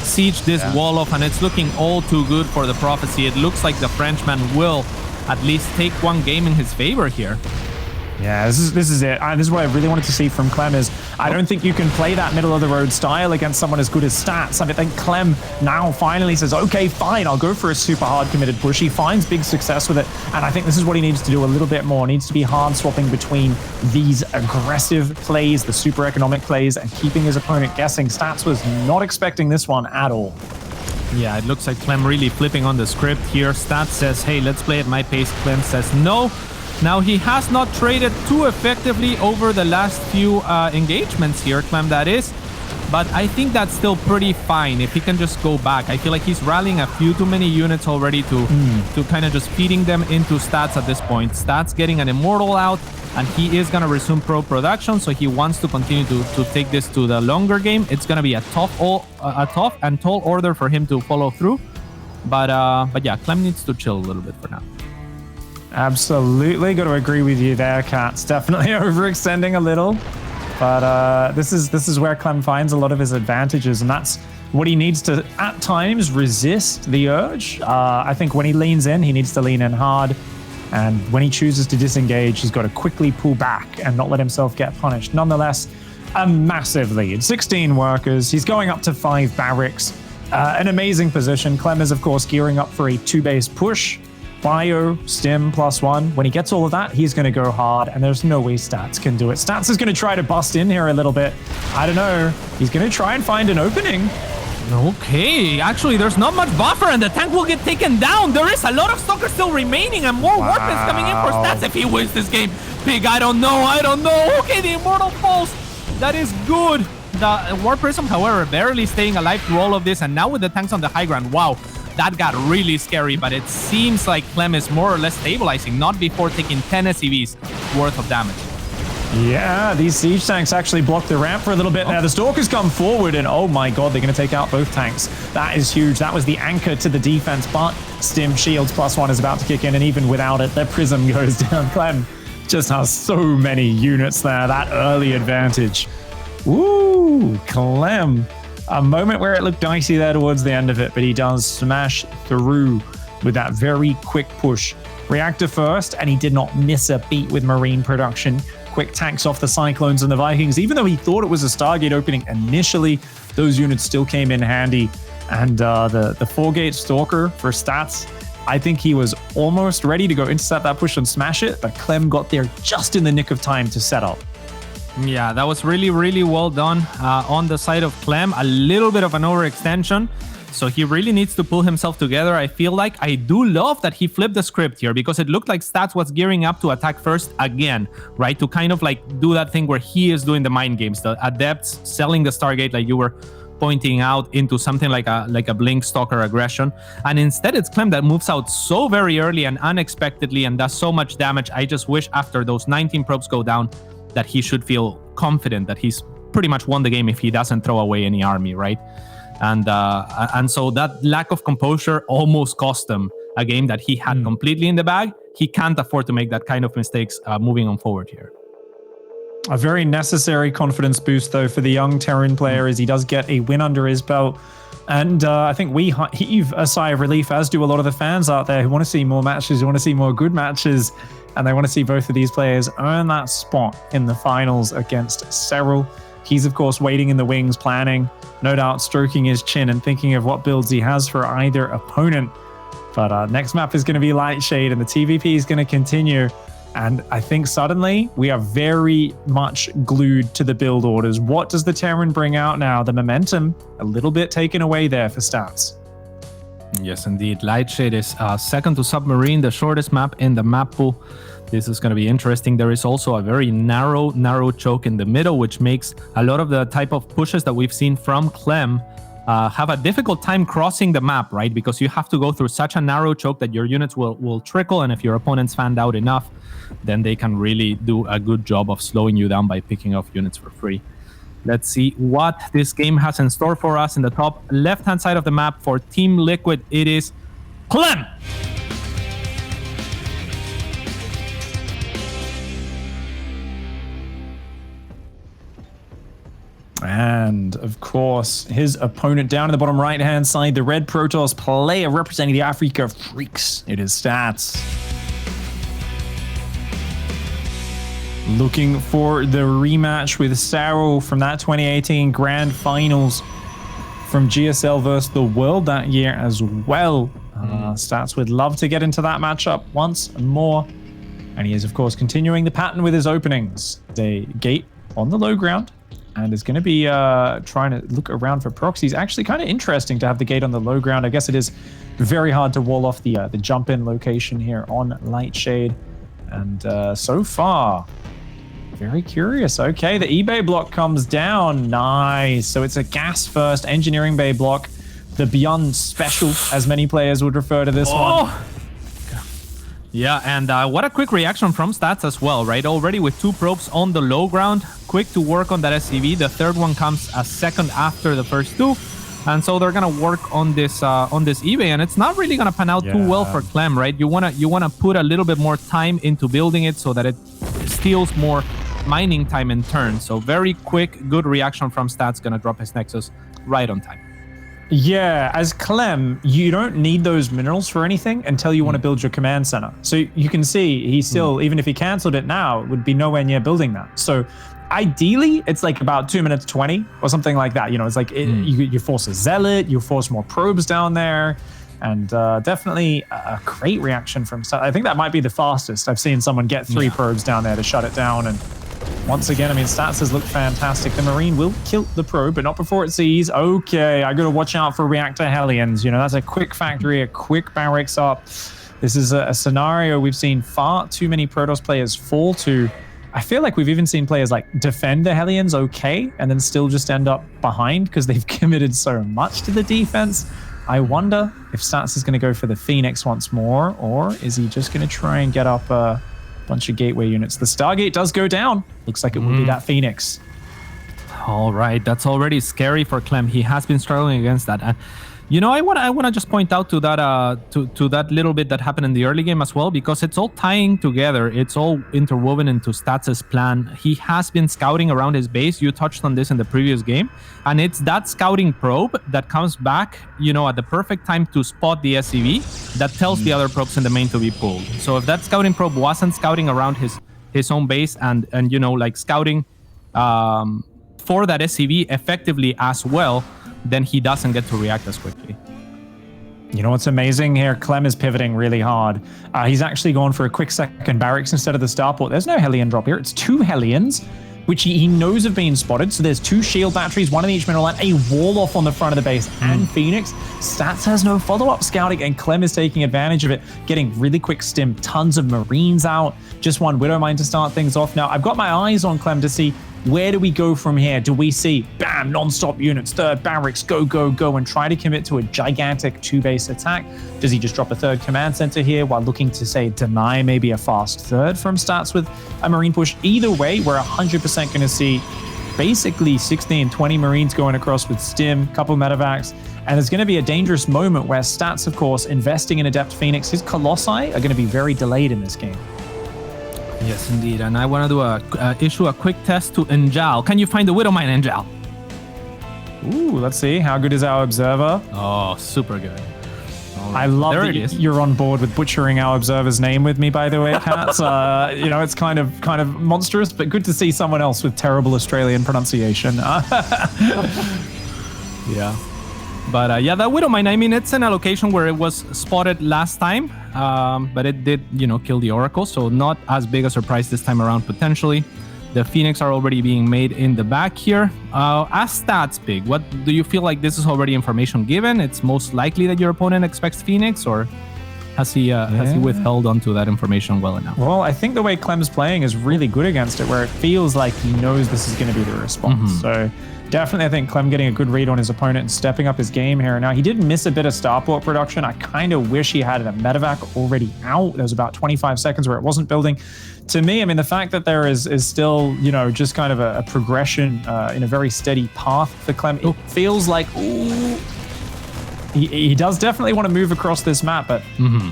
siege this wall off, and it's looking all too good for the Prophecy. It looks like the Frenchman will at least take one game in his favor here. Yeah, this is it. This is what I really wanted to see from Clem is I don't think you can play that middle-of-the-road style against someone as good as Stats. I think Clem now finally says, okay, fine, I'll go for a super hard committed push. He finds big success with it, and I think this is what he needs to do a little bit more. Needs to be hard swapping between these aggressive plays, the super economic plays, and keeping his opponent guessing. Stats was not expecting this one at all. Yeah, it looks like Clem really flipping on the script here. Stats says, hey, let's play at my pace. Clem says, no. Now, he has not traded too effectively over the last few engagements here, Clem, that is. But I think that's still pretty fine if he can just go back. I feel like he's rallying a few too many units already to kind of just feeding them into Stats at this point. Stats getting an Immortal out, and he is going to resume pro production, so he wants to continue to take this to the longer game. It's going to be a tough and tall order for him to follow through. But yeah, Clem needs to chill a little bit for now. Absolutely, got to agree with you there, Cats. Definitely overextending a little, but this is where Clem finds a lot of his advantages, and that's what he needs to at times resist the urge. I think when he leans in, he needs to lean in hard, and when he chooses to disengage, he's got to quickly pull back and not let himself get punished. Nonetheless, a massive lead, 16 workers. He's going up to 5 barracks, an amazing position. Clem is of course gearing up for a 2-base push. Bio, Stim, +1. When he gets all of that, he's going to go hard, and there's no way Stats can do it. Stats is going to try to bust in here a little bit. I don't know. He's going to try and find an opening. Okay, actually, there's not much buffer, and the tank will get taken down. There is a lot of Stalkers still remaining, and more weapons coming in for Stats if he wins this game. Pig, I don't know. Okay, the Immortal falls. That is good. The War Prism, however, barely staying alive through all of this, and now with the tanks on the high ground, wow. That got really scary, but it seems like Clem is more or less stabilizing, not before taking 10 SCVs worth of damage. Yeah, these siege tanks actually block the ramp for a little bit there. The Stalkers come forward, and oh my god, they're going to take out both tanks. That is huge. That was the anchor to the defense, but Stim Shields +1 is about to kick in, and even without it, their Prism goes down. Clem just has so many units there. That early advantage. Ooh, Clem. A moment where it looked dicey there towards the end of it, but he does smash through with that very quick push. Reactor first, and he did not miss a beat with Marine production. Quick tanks off the Cyclones and the Vikings. Even though he thought it was a Stargate opening initially, those units still came in handy. And the 4-gate Stalker for Stats, I think he was almost ready to go intercept that push and smash it, but Clem got there just in the nick of time to set up. Yeah, that was really, really well done on the side of Clem. A little bit of an overextension. So he really needs to pull himself together. I feel like I do love that he flipped the script here because it looked like Stats was gearing up to attack first again, right? To kind of like do that thing where he is doing the mind games, the Adepts selling the Stargate like you were pointing out into something like a Blink Stalker aggression. And instead it's Clem that moves out so very early and unexpectedly and does so much damage. I just wish after those 19 probes go down that he should feel confident that he's pretty much won the game if he doesn't throw away any army, right? And so that lack of composure almost cost him a game that he had completely in the bag. He can't afford to make that kind of mistakes moving on forward here. A very necessary confidence boost, though, for the young Terran player, as he does get a win under his belt. And I think we heave a sigh of relief, as do a lot of the fans out there who want to see more matches, who want to see more good matches, and they want to see both of these players earn that spot in the finals against Serral. He's, of course, waiting in the wings, planning, no doubt stroking his chin and thinking of what builds he has for either opponent. But next map is going to be Lightshade, and the TVP is going to continue. And I think suddenly we are very much glued to the build orders. What does the Terran bring out now? The momentum a little bit taken away there for Stats. Yes, indeed. Lightshade is second to Submarine, the shortest map in the map pool. This is going to be interesting. There is also a very narrow choke in the middle, which makes a lot of the type of pushes that we've seen from Clem have a difficult time crossing the map, right? Because you have to go through such a narrow choke that your units will trickle, and if your opponent's fanned out enough, then they can really do a good job of slowing you down by picking off units for free. Let's see what this game has in store for us. In the top left-hand side of the map for Team Liquid, it is Clem! And, of course, his opponent down in the bottom right-hand side, the Red Protoss player representing the Africa Freaks. It is Stats. Looking for the rematch with Serral from that 2018 Grand Finals from GSL versus the World that year as well. Stats would love to get into that matchup once more. And he is, of course, continuing the pattern with his openings. The gate on the low ground, and is going to be trying to look around for proxies. Actually, kind of interesting to have the gate on the low ground. I guess it is very hard to wall off the jump-in location here on Lightshade. And so far, very curious. Okay, the eBay block comes down. Nice. So it's a gas first engineering bay block. The Beyond Special, as many players would refer to this one. Yeah, and what a quick reaction from Stats as well, right? Already with 2 probes on the low ground, quick to work on that SCV. The third one comes a second after the first 2. And so they're gonna work on this eBay, and it's not really gonna pan out too well for Clem, right? You wanna put a little bit more time into building it so that it steals more mining time in turn. So very quick, good reaction from Stats, gonna drop his Nexus right on time. Yeah, as Clem, you don't need those minerals for anything until you want to build your command center. So you can see he still, even if he canceled it now, would be nowhere near building that. So ideally, it's like about 2 minutes 20 or something like that. You know, it's like you force a Zealot, you force more probes down there, and definitely a great reaction from Stats. I think that might be the fastest I've seen someone get 3 probes down there to shut it down. And once again, I mean, Stats has looked fantastic. The Marine will kill the probe, but not before it sees. Okay, I got to watch out for reactor Hellions. You know, that's a quick factory, a quick barracks up. This is a scenario we've seen far too many Protoss players fall to. I feel like we've even seen players like defend the Hellions okay, and then still just end up behind because they've committed so much to the defense. I wonder if Stats is going to go for the Phoenix once more, or is he just going to try and get up a bunch of gateway units? The Stargate does go down. Looks like it will be that Phoenix. All right, that's already scary for Clem. He has been struggling against that. And you know, I want to just point out to that to that little bit that happened in the early game as well, because it's all tying together. It's all interwoven into Stats' plan. He has been scouting around his base. You touched on this in the previous game, and it's that scouting probe that comes back, you know, at the perfect time to spot the SCV that tells the other probes in the main to be pulled. So if that scouting probe wasn't scouting around his own base and you know, like scouting for that SCV effectively as well, then he doesn't get to react as quickly. You know what's amazing here? Clem is pivoting really hard. He's actually gone for a quick second barracks instead of the starport. There's no Hellion drop here. It's 2 Hellions. which he knows have been spotted. So there's 2 shield batteries, 1 in each mineral line, a wall off on the front of the base, and Phoenix. Stats has no follow-up scouting, and Clem is taking advantage of it, getting really quick stim, tons of Marines out, just 1 Widow Mine to start things off. Now, I've got my eyes on Clem to see where do we go from here? Do we see, bam, non-stop units, 3rd barracks, go, go, go, and try to commit to a gigantic 2-base attack? Does he just drop a 3rd command center here while looking to, say, deny maybe a fast 3rd from Stats with a Marine push? Either way, we're 100% going to see basically 16, 20 Marines going across with stim, couple medevacs, and there's going to be a dangerous moment where Stats, of course, investing in Adept Phoenix, his Colossi are going to be very delayed in this game. Yes, indeed. And I want to do issue a quick test to Enjal. Can you find the Widow Mine, Enjal? Ooh, let's see. How good is our Observer? Oh, super good. I love that you're on board with butchering our Observer's name with me, by the way, Cats. You know, it's kind of monstrous, but good to see someone else with terrible Australian pronunciation. Yeah. But yeah, that Widow Mine, I mean, it's in a location where it was spotted last time, but it did, you know, kill the Oracle, so not as big a surprise this time around, potentially. The Phoenix are already being made in the back here. As Stats Big, what do you feel like this is already information given? It's most likely that your opponent expects Phoenix, or has he withheld onto that information well enough? Well, I think the way Clem's playing is really good against it, where it feels like he knows this is going to be the response. So definitely, I think Clem getting a good read on his opponent and stepping up his game here. Now, he did miss a bit of starport production. I kind of wish he had a medevac already out. There was about 25 seconds where it wasn't building. To me, I mean, the fact that there is still, you know, just kind of a progression in a very steady path for Clem, it feels like, ooh, he does definitely want to move across this map, but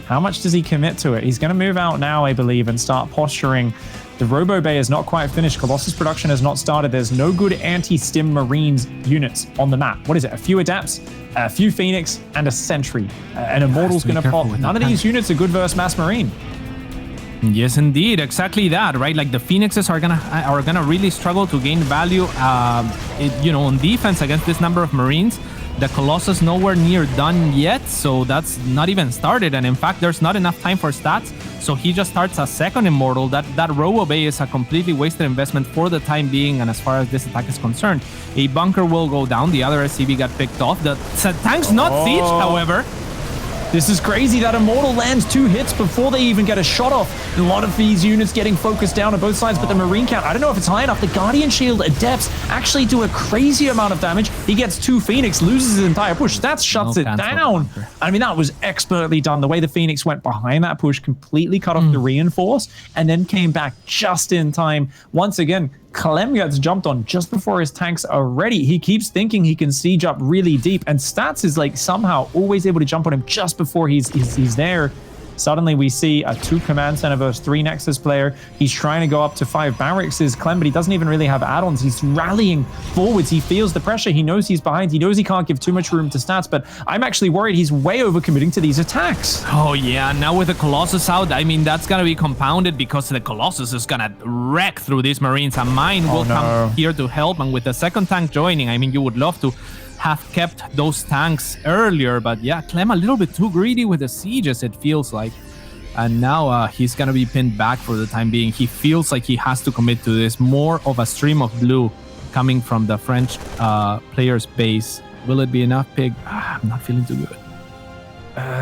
how much does he commit to it? He's going to move out now, I believe, and start posturing. The Robo Bay is not quite finished. Colossus production has not started. There's no good anti-stim Marines units on the map. What is it? A few Adepts, a few Phoenix, and a Sentry. An Immortal's going to pop. None of these units are good versus Mass Marine. Yes, indeed, exactly that, right? Like the Phoenixes are gonna really struggle to gain value, you know, on defense against this number of Marines. The Colossus nowhere near done yet, so that's not even started. And in fact, there's not enough time for Stats, so he just starts a second Immortal. That Robo Bay is a completely wasted investment for the time being, and as far as this attack is concerned. A bunker will go down, the other SCV got picked off. The tank's not sieged, however. This is crazy. That Immortal lands 2 hits before they even get a shot off. A lot of these units getting focused down on both sides, but the Marine count, I don't know if it's high enough. The Guardian Shield Adepts actually do a crazy amount of damage. He gets 2 Phoenix, loses his entire push. That shuts it down. I mean, that was expertly done. The way the Phoenix went behind that push, completely cut off the reinforce, and then came back just in time. Once again, Clem gets jumped on just before his tanks are ready. He keeps thinking he can siege up really deep, and Stats is like somehow always able to jump on him just before he's there. Suddenly we see a 2 command center versus 3 Nexus player. He's trying to go up to 5 barracks is Clem, but he doesn't even really have add-ons. He's rallying forwards. He feels the pressure. He knows he's behind. He knows he can't give too much room to Stats, but I'm actually worried he's way overcommitting to these attacks. Oh yeah, now with the Colossus out, I mean, that's gonna be compounded because the Colossus is gonna wreck through these Marines. A mine will come here to help, and with the second tank joining, I mean, you would love to have kept those tanks earlier, but yeah, Clem a little bit too greedy with the sieges, it feels like. And now he's gonna be pinned back for the time being. He feels like he has to commit to this. More of a stream of blue coming from the French player's base. Will it be enough, Pig? I'm not feeling too good.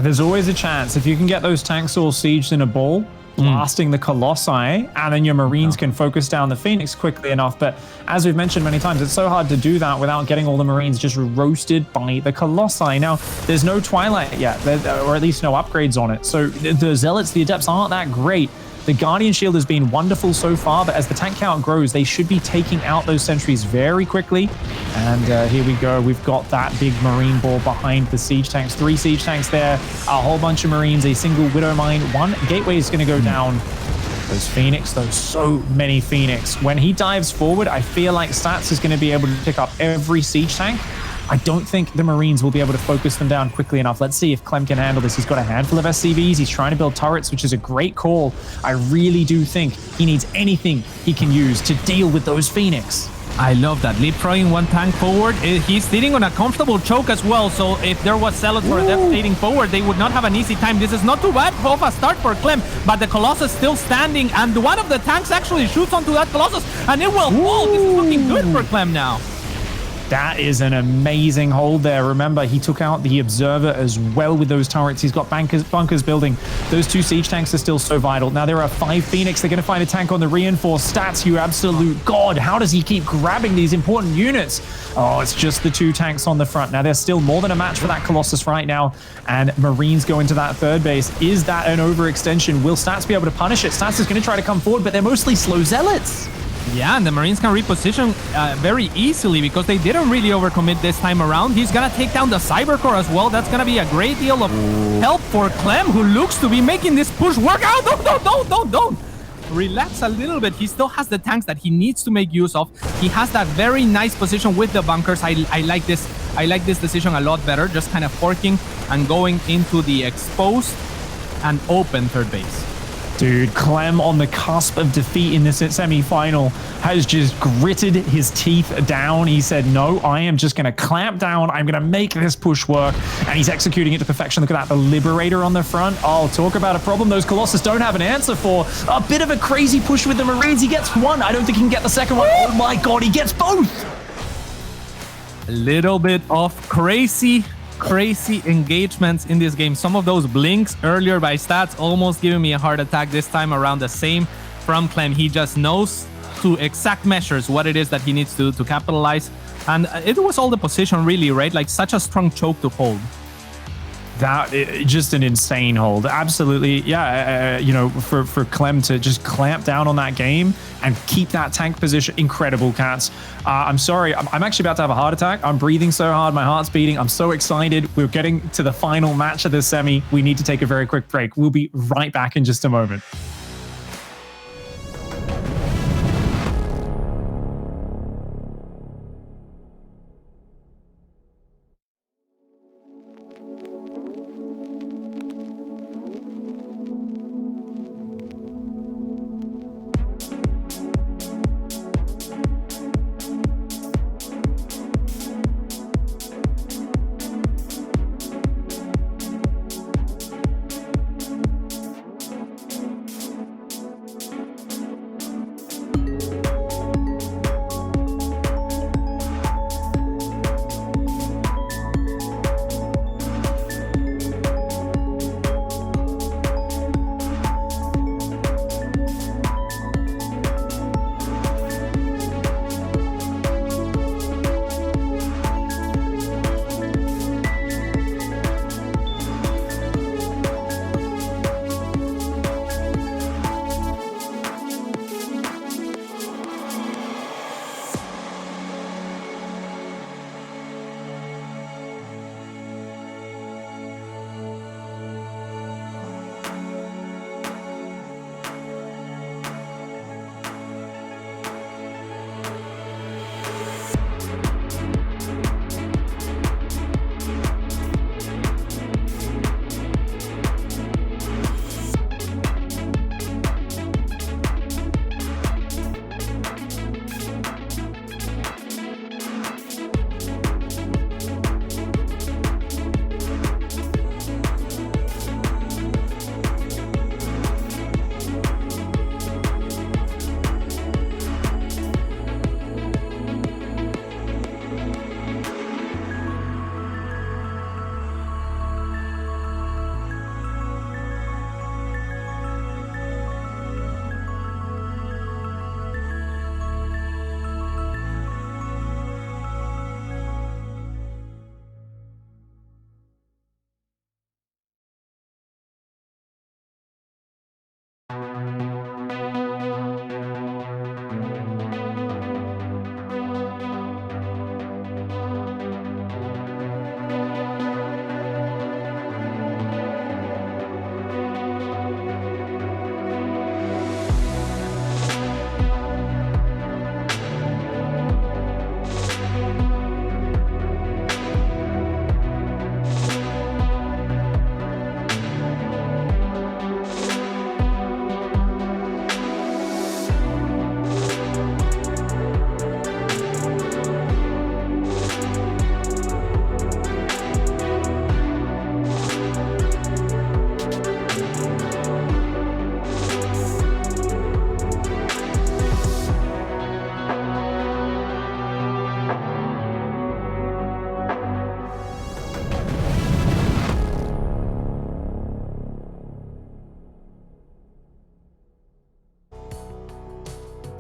There's always a chance. If you can get those tanks all sieged in a ball, blasting the Colossi, and then your Marines can focus down the Phoenix quickly enough. But as we've mentioned many times, it's so hard to do that without getting all the Marines just roasted by the Colossi. Now, there's no Twilight yet, or at least no upgrades on it. So the Zealots, the Adepts aren't that great. The Guardian Shield has been wonderful so far, but as the tank count grows, they should be taking out those sentries very quickly. And here we go. We've got that big Marine ball behind the siege tanks. 3 siege tanks there, a whole bunch of Marines, a single Widow Mine. 1 gateway is going to go down. Those Phoenix, though, so many Phoenix. When he dives forward, I feel like Stats is going to be able to pick up every siege tank. I don't think the Marines will be able to focus them down quickly enough. Let's see if Clem can handle this. He's got a handful of SCVs. He's trying to build turrets, which is a great call. I really do think he needs anything he can use to deal with those Phoenix. I love that. Leapfrogging one tank forward. He's sitting on a comfortable choke as well, so if there was Zealots or devastating forward, they would not have an easy time. This is not too bad of a start for Clem, but the Colossus still standing, and one of the tanks actually shoots onto that Colossus, and it will fall. This is looking good for Clem now. That is an amazing hold there. Remember, he took out the Observer as well with those turrets. He's got bunkers building. Those 2 siege tanks are still so vital. Now there are 5 Phoenix. They're going to find a tank on the reinforced stats. You absolute god. How does he keep grabbing these important units? Oh, it's just the 2 tanks on the front. Now there's still more than a match for that Colossus right now. And Marines go into that 3rd base. Is that an overextension? Will Stats be able to punish it? Stats is going to try to come forward, but they're mostly slow Zealots. Yeah, and the Marines can reposition very easily because they didn't really overcommit this time around. He's gonna take down the Cybercore as well. That's gonna be a great deal of help for Clem, who looks to be making this push work out. Don't. Relax a little bit. He still has the tanks that he needs to make use of. He has that very nice position with the bunkers. I like this. I like this decision a lot better. Just kind of forking and going into the exposed and open 3rd base. Dude, Clem on the cusp of defeat in this semi-final has just gritted his teeth down. He said, no, I am just going to clamp down. I'm going to make this push work. And he's executing it to perfection. Look at that, the Liberator on the front. Oh, talk about a problem those Colossus don't have an answer for. A bit of a crazy push with the Marines. He gets one. I don't think he can get the second one. Oh my god, he gets both. A little bit of crazy engagements in this game. Some of those blinks earlier by Stats almost giving me a heart attack. This time around, the same from Clem. He just knows to exact measures what it is that he needs to capitalize. And it was all the position really, right? Like such a strong choke to hold. That just an insane hold. Absolutely. Yeah. You know, for Clem to just clamp down on that game and keep that tank position. Incredible, Cats. I'm sorry. I'm actually about to have a heart attack. I'm breathing so hard. My heart's beating. I'm so excited. We're getting to the final match of this semi. We need to take a very quick break. We'll be right back in just a moment.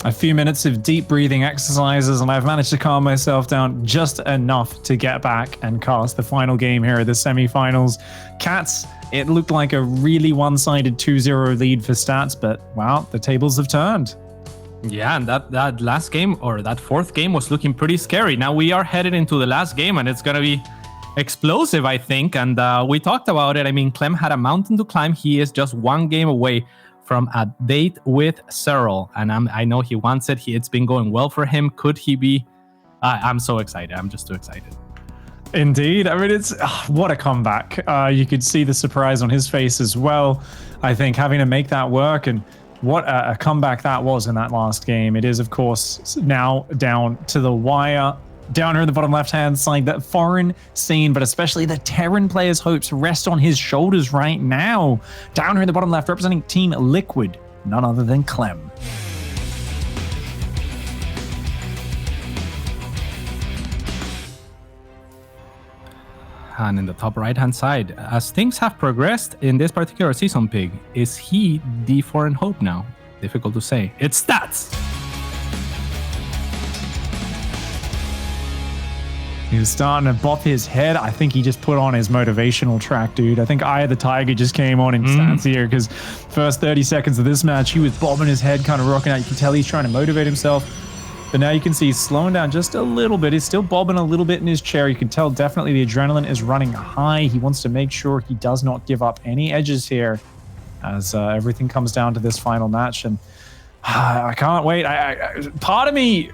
A few minutes of deep breathing exercises, and I've managed to calm myself down just enough to get back and cast the final game here at the semifinals. Cats, it looked like a really one-sided 2-0 lead for Stats, but wow, the tables have turned. Yeah, and that last game, or that fourth game, was looking pretty scary. Now we are headed into the last game, and it's going to be explosive, I think. And we talked about it. I mean, Clem had a mountain to climb. He is just one game away from a date with Cyril. And I know he wants it. It's been going well for him. Could he be? I'm so excited. I'm just too excited. Indeed. I mean, it's what a comeback. You could see the surprise on his face as well. I think having to make that work, and what a comeback that was in that last game. It is, of course, now down to the wire. Down here in the bottom left-hand side, that foreign scene, but especially the Terran players' hopes rest on his shoulders right now. Down here in the bottom left, representing Team Liquid, none other than Clem. And in the top right-hand side, as things have progressed in this particular season, Pig, is he the foreign hope now? Difficult to say. It's Stats! He was starting to bop his head. I think he just put on his motivational track, dude. I think Eye of the Tiger just came on in Stats here, because first 30 seconds of this match, he was bobbing his head, kind of rocking out. You can tell he's trying to motivate himself. But now you can see he's slowing down just a little bit. He's still bobbing a little bit in his chair. You can tell definitely the adrenaline is running high. He wants to make sure he does not give up any edges here as everything comes down to this final match. And I can't wait. Part of me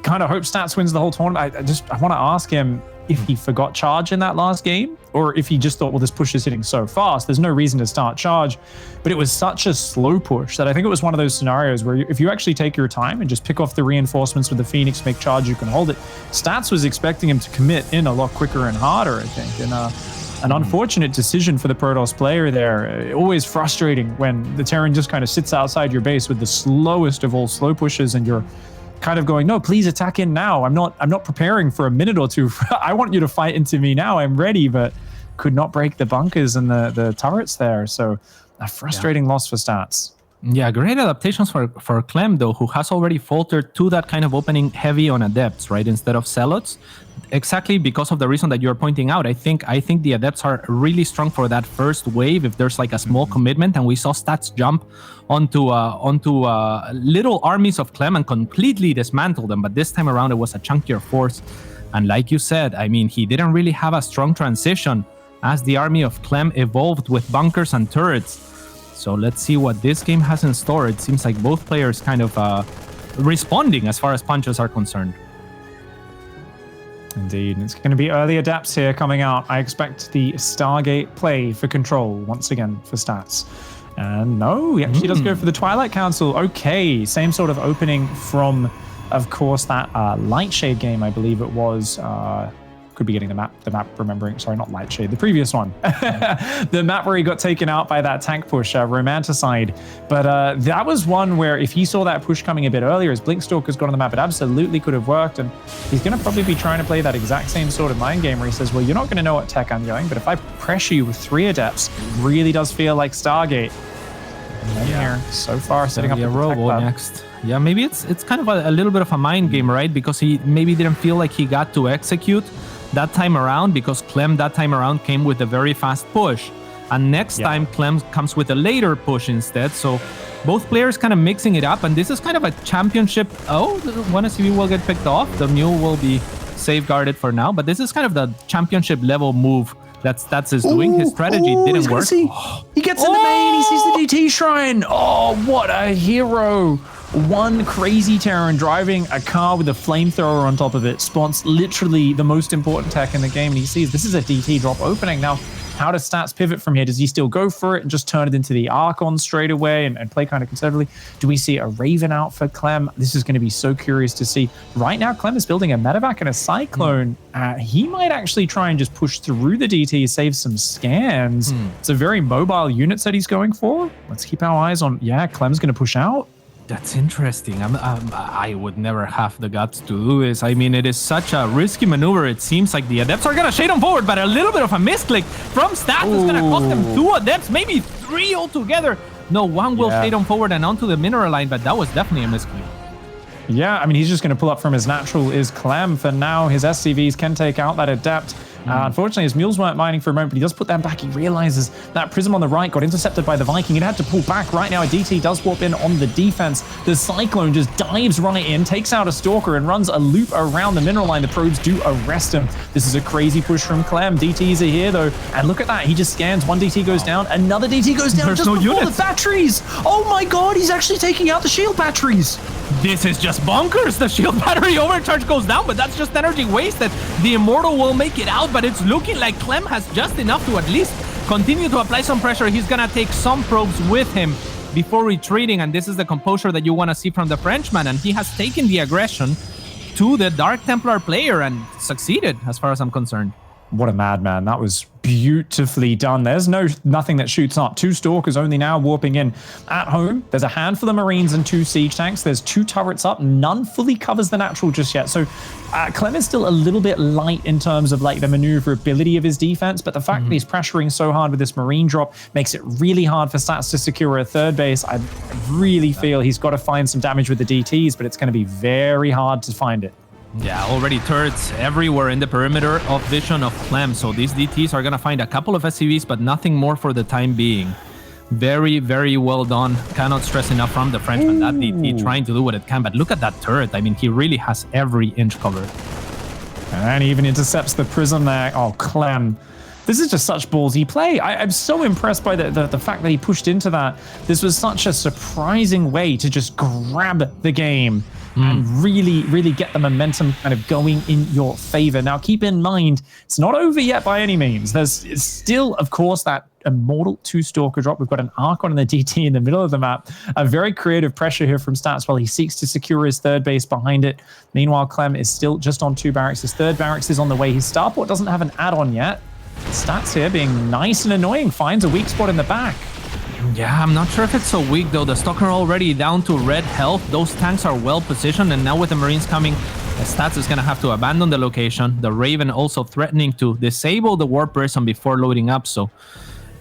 kind of hopes Stats wins the whole tournament. I want to ask him if he forgot charge in that last game, or if he just thought, well, this push is hitting so fast, there's no reason to start charge. But it was such a slow push that I think it was one of those scenarios where if you actually take your time and just pick off the reinforcements with the Phoenix, make charge, you can hold it. Stats was expecting him to commit in a lot quicker and harder, I think. And an unfortunate decision for the Protoss player there. Always frustrating when the Terran just kind of sits outside your base with the slowest of all slow pushes, and you're kind of going, no, please attack in now. I'm not preparing for a minute or two. I want you to fight into me now. I'm ready, but could not break the bunkers and the turrets there. So a frustrating loss for Stats. Yeah, great adaptations for Clem, though, who has already faltered to that kind of opening heavy on Adepts, right, instead of Zealots. Exactly because of the reason that you're pointing out. I think the Adepts are really strong for that first wave if there's like a small commitment, and we saw Stats jump onto little armies of Clem and completely dismantle them. But this time around, it was a chunkier force. And like you said, I mean, he didn't really have a strong transition as the army of Clem evolved with bunkers and turrets. So let's see what this game has in store. It seems like both players kind of responding as far as punches are concerned. Indeed, it's going to be early adapts here coming out. I expect the Stargate play for control once again for Stats. And no, he actually does go for the Twilight Council. Okay, same sort of opening from, of course, that Lightshade game, I believe it was. Could be getting the map remembering. Sorry, not Lightshade, the previous one. The map where he got taken out by that tank push, Romanticide. But that was one where if he saw that push coming a bit earlier, as Blinkstalker's got on the map, it absolutely could have worked. And he's going to probably be trying to play that exact same sort of mind game where he says, well, you're not going to know what tech I'm going, but if I pressure you with 3 Adepts, it really does feel like Stargate. And then here, so far, setting up the Robo next. Yeah, maybe it's kind of a little bit of a mind game, right? Because he maybe didn't feel like he got to execute that time around, because Clem that time around came with a very fast push. And next time, Clem comes with a later push instead. So both players kind of mixing it up. And this is kind of a championship. Oh, one SCV will get picked off. The mule will be safeguarded for now. But this is kind of the championship level move that's his doing. His strategy didn't work. He gets in the main. He sees the DT shrine. Oh, what a hero. One crazy Terran driving a car with a flamethrower on top of it spawns literally the most important tech in the game, and he sees this is a DT drop opening. Now, how does Stats pivot from here? Does he still go for it and just turn it into the Archon straight away and play kind of conservatively? Do we see a Raven out for Clem? This is going to be so curious to see. Right now, Clem is building a Medevac and a Cyclone. He might actually try and just push through the DT, save some scans. It's a very mobile unit that he's going for. Let's keep our eyes on, Clem's going to push out. That's interesting. I would never have the guts to do this. I mean, it is such a risky maneuver. It seems like the Adepts are going to shade on forward, but a little bit of a misclick from Stats is going to cost them 2 Adepts, maybe 3 altogether. No, one will shade on forward and onto the mineral line, but that was definitely a misclick. Yeah, I mean, he's just going to pull up from his natural is Clem. For now, his SCVs can take out that Adept. Unfortunately, his mules weren't mining for a moment, but he does put them back. He realizes that Prism on the right got intercepted by the Viking. It had to pull back. Right now, a DT does warp in on the defense. The Cyclone just dives right in, takes out a Stalker, and runs a loop around the mineral line. The probes do arrest him. This is a crazy push from Clem. DTs are here, though, and look at that. He just scans. One DT goes down. Another DT goes down just before the batteries. Oh my god, he's actually taking out the shield batteries. This is just bonkers. The shield battery overcharge goes down, but that's just energy wasted. The Immortal will make it out, but it's looking like Clem has just enough to at least continue to apply some pressure. He's gonna take some probes with him before retreating, and this is the composure that you want to see from the Frenchman, and he has taken the aggression to the Dark Templar player and succeeded, as far as I'm concerned. What a madman. That was beautifully done. There's nothing that shoots up. 2 Stalkers only now warping in. At home, there's a handful of Marines and 2 siege tanks. There's 2 turrets up. None fully covers the natural just yet. So Clem is still a little bit light in terms of like the maneuverability of his defense, but the fact that he's pressuring so hard with this Marine drop makes it really hard for Stats to secure a third base. I really feel he's got to find some damage with the DTs, but it's going to be very hard to find it. Yeah, already turrets everywhere in the perimeter of vision of Clem. So these DTs are going to find a couple of SCVs, but nothing more for the time being. Very, very well done. Cannot stress enough from the Frenchman. That DT trying to do what it can, but look at that turret. I mean, he really has every inch covered. And he even intercepts the Prism there. Oh, Clem. This is just such ballsy play. I'm so impressed by the fact that he pushed into that. This was such a surprising way to just grab the game and really, really get the momentum kind of going in your favor. Now, keep in mind, it's not over yet by any means. There's still, of course, that Immortal 2 Stalker drop. We've got an Archon and the DT in the middle of the map. A very creative pressure here from Stats while he seeks to secure his third base behind it. Meanwhile, Clem is still just on 2 barracks. His third barracks is on the way. His starport doesn't have an add-on yet. Stats here being nice and annoying. Finds a weak spot in the back. Yeah, I'm not sure if it's so weak though. The Stalker already down to red health. Those tanks are well positioned, and now with the Marines coming, the Stats is going to have to abandon the location. The Raven also threatening to disable the Warp Prism before loading up, so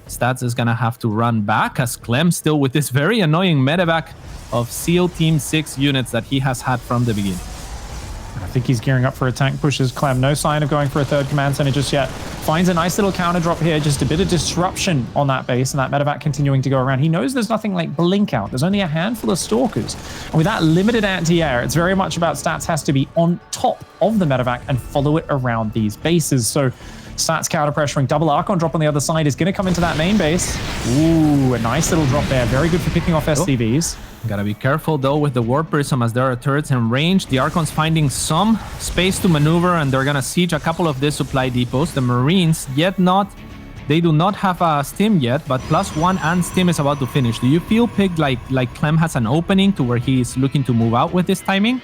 Stats is going to have to run back, as Clem still with this very annoying medevac of SEAL Team 6 units that he has had from the beginning. I think he's gearing up for a tank push as Clem. No sign of going for a third command center just yet. Finds a nice little counter drop here. Just a bit of disruption on that base, and that medevac continuing to go around. He knows there's nothing like blink out. There's only a handful of Stalkers. And with that limited anti-air, it's very much about Stats has to be on top of the medevac and follow it around these bases. So Stats counter pressuring. Double Archon drop on the other side is going to come into that main base. Ooh, a nice little drop there. Very good for picking off SCVs. Gotta be careful though with the Warp Prism, as there are turrets in range. The Archon's finding some space to maneuver, and they're gonna siege a couple of these supply depots. The Marines they do not have a stim yet, but +1 and stim is about to finish. Do you feel, Pig, like Clem has an opening to where he's looking to move out with this timing?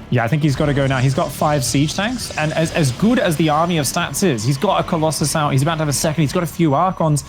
Yeah, I think he's got to go now. He's got 5 siege tanks, and as good as the army of Stats is, he's got a Colossus out. He's about to have a second. He's got a few Archons.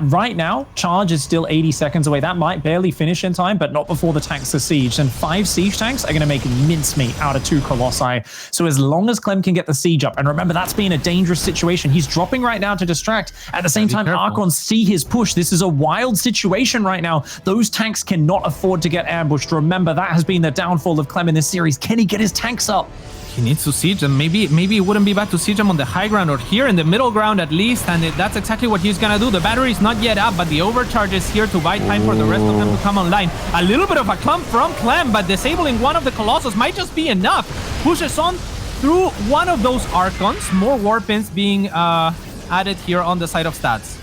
Right now, charge is still 80 seconds away. That might barely finish in time, but not before the tanks are sieged. And 5 siege tanks are going to make mincemeat out of 2 Colossi. So as long as Clem can get the siege up, and remember, that's been a dangerous situation. He's dropping right now to distract. At the same time, Archons see his push. This is a wild situation right now. Those tanks cannot afford to get ambushed. Remember, that has been the downfall of Clem in this series. Can he get his tanks up? He needs to siege them. Maybe it wouldn't be bad to siege them on the high ground, or here in the middle ground at least, and that's exactly what he's gonna do. The battery is not yet up, but the overcharge is here to buy time for the rest of them to come online. A little bit of a clump from Clem, but disabling one of the Colossus might just be enough. Pushes on through one of those Archons. More Warpins being added here on the side of Stats.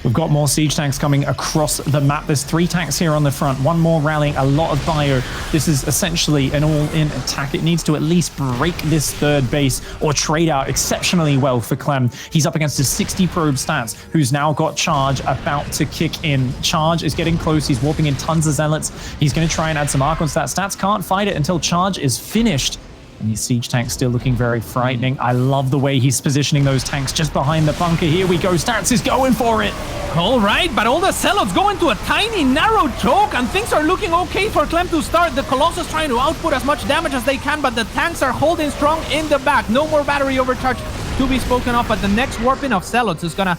We've got more siege tanks coming across the map. There's 3 tanks here on the front. 1 more rallying, a lot of bio. This is essentially an all-in attack. It needs to at least break this third base or trade out exceptionally well for Clem. He's up against a 60 probe Stats, who's now got charge about to kick in. Charge is getting close. He's warping in tons of zealots. He's going to try and add some Archon Stats. Stats can't fight it until charge is finished. And these siege tanks still looking very frightening. I love the way he's positioning those tanks just behind the bunker. Here we go. Stats is going for it. All right, but all the Zealots go into a tiny, narrow choke, and things are looking okay for Clem to start. The Colossus trying to output as much damage as they can, but the tanks are holding strong in the back. No more battery overcharge to be spoken of, but the next warping of Zealots is going to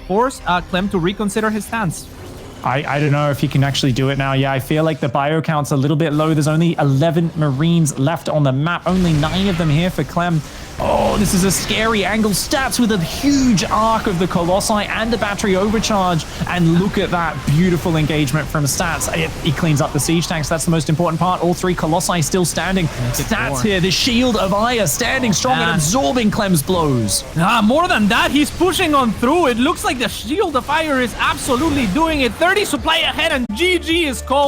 force Clem to reconsider his stance. I don't know if he can actually do it now. Yeah, I feel like the bio count's a little bit low. There's only 11 Marines left on the map. Only 9 of them here for Clem. Oh, this is a scary angle. Stats with a huge arc of the Colossi and the battery overcharge. And look at that beautiful engagement from Stats. He cleans up the siege tanks. That's the most important part. All 3 Colossi still standing. Stats here, the shield of Aya standing strong and absorbing Clem's blows. More than that, he's pushing on through. It looks like the shield of fire is absolutely doing it. 30 supply ahead and GG is called.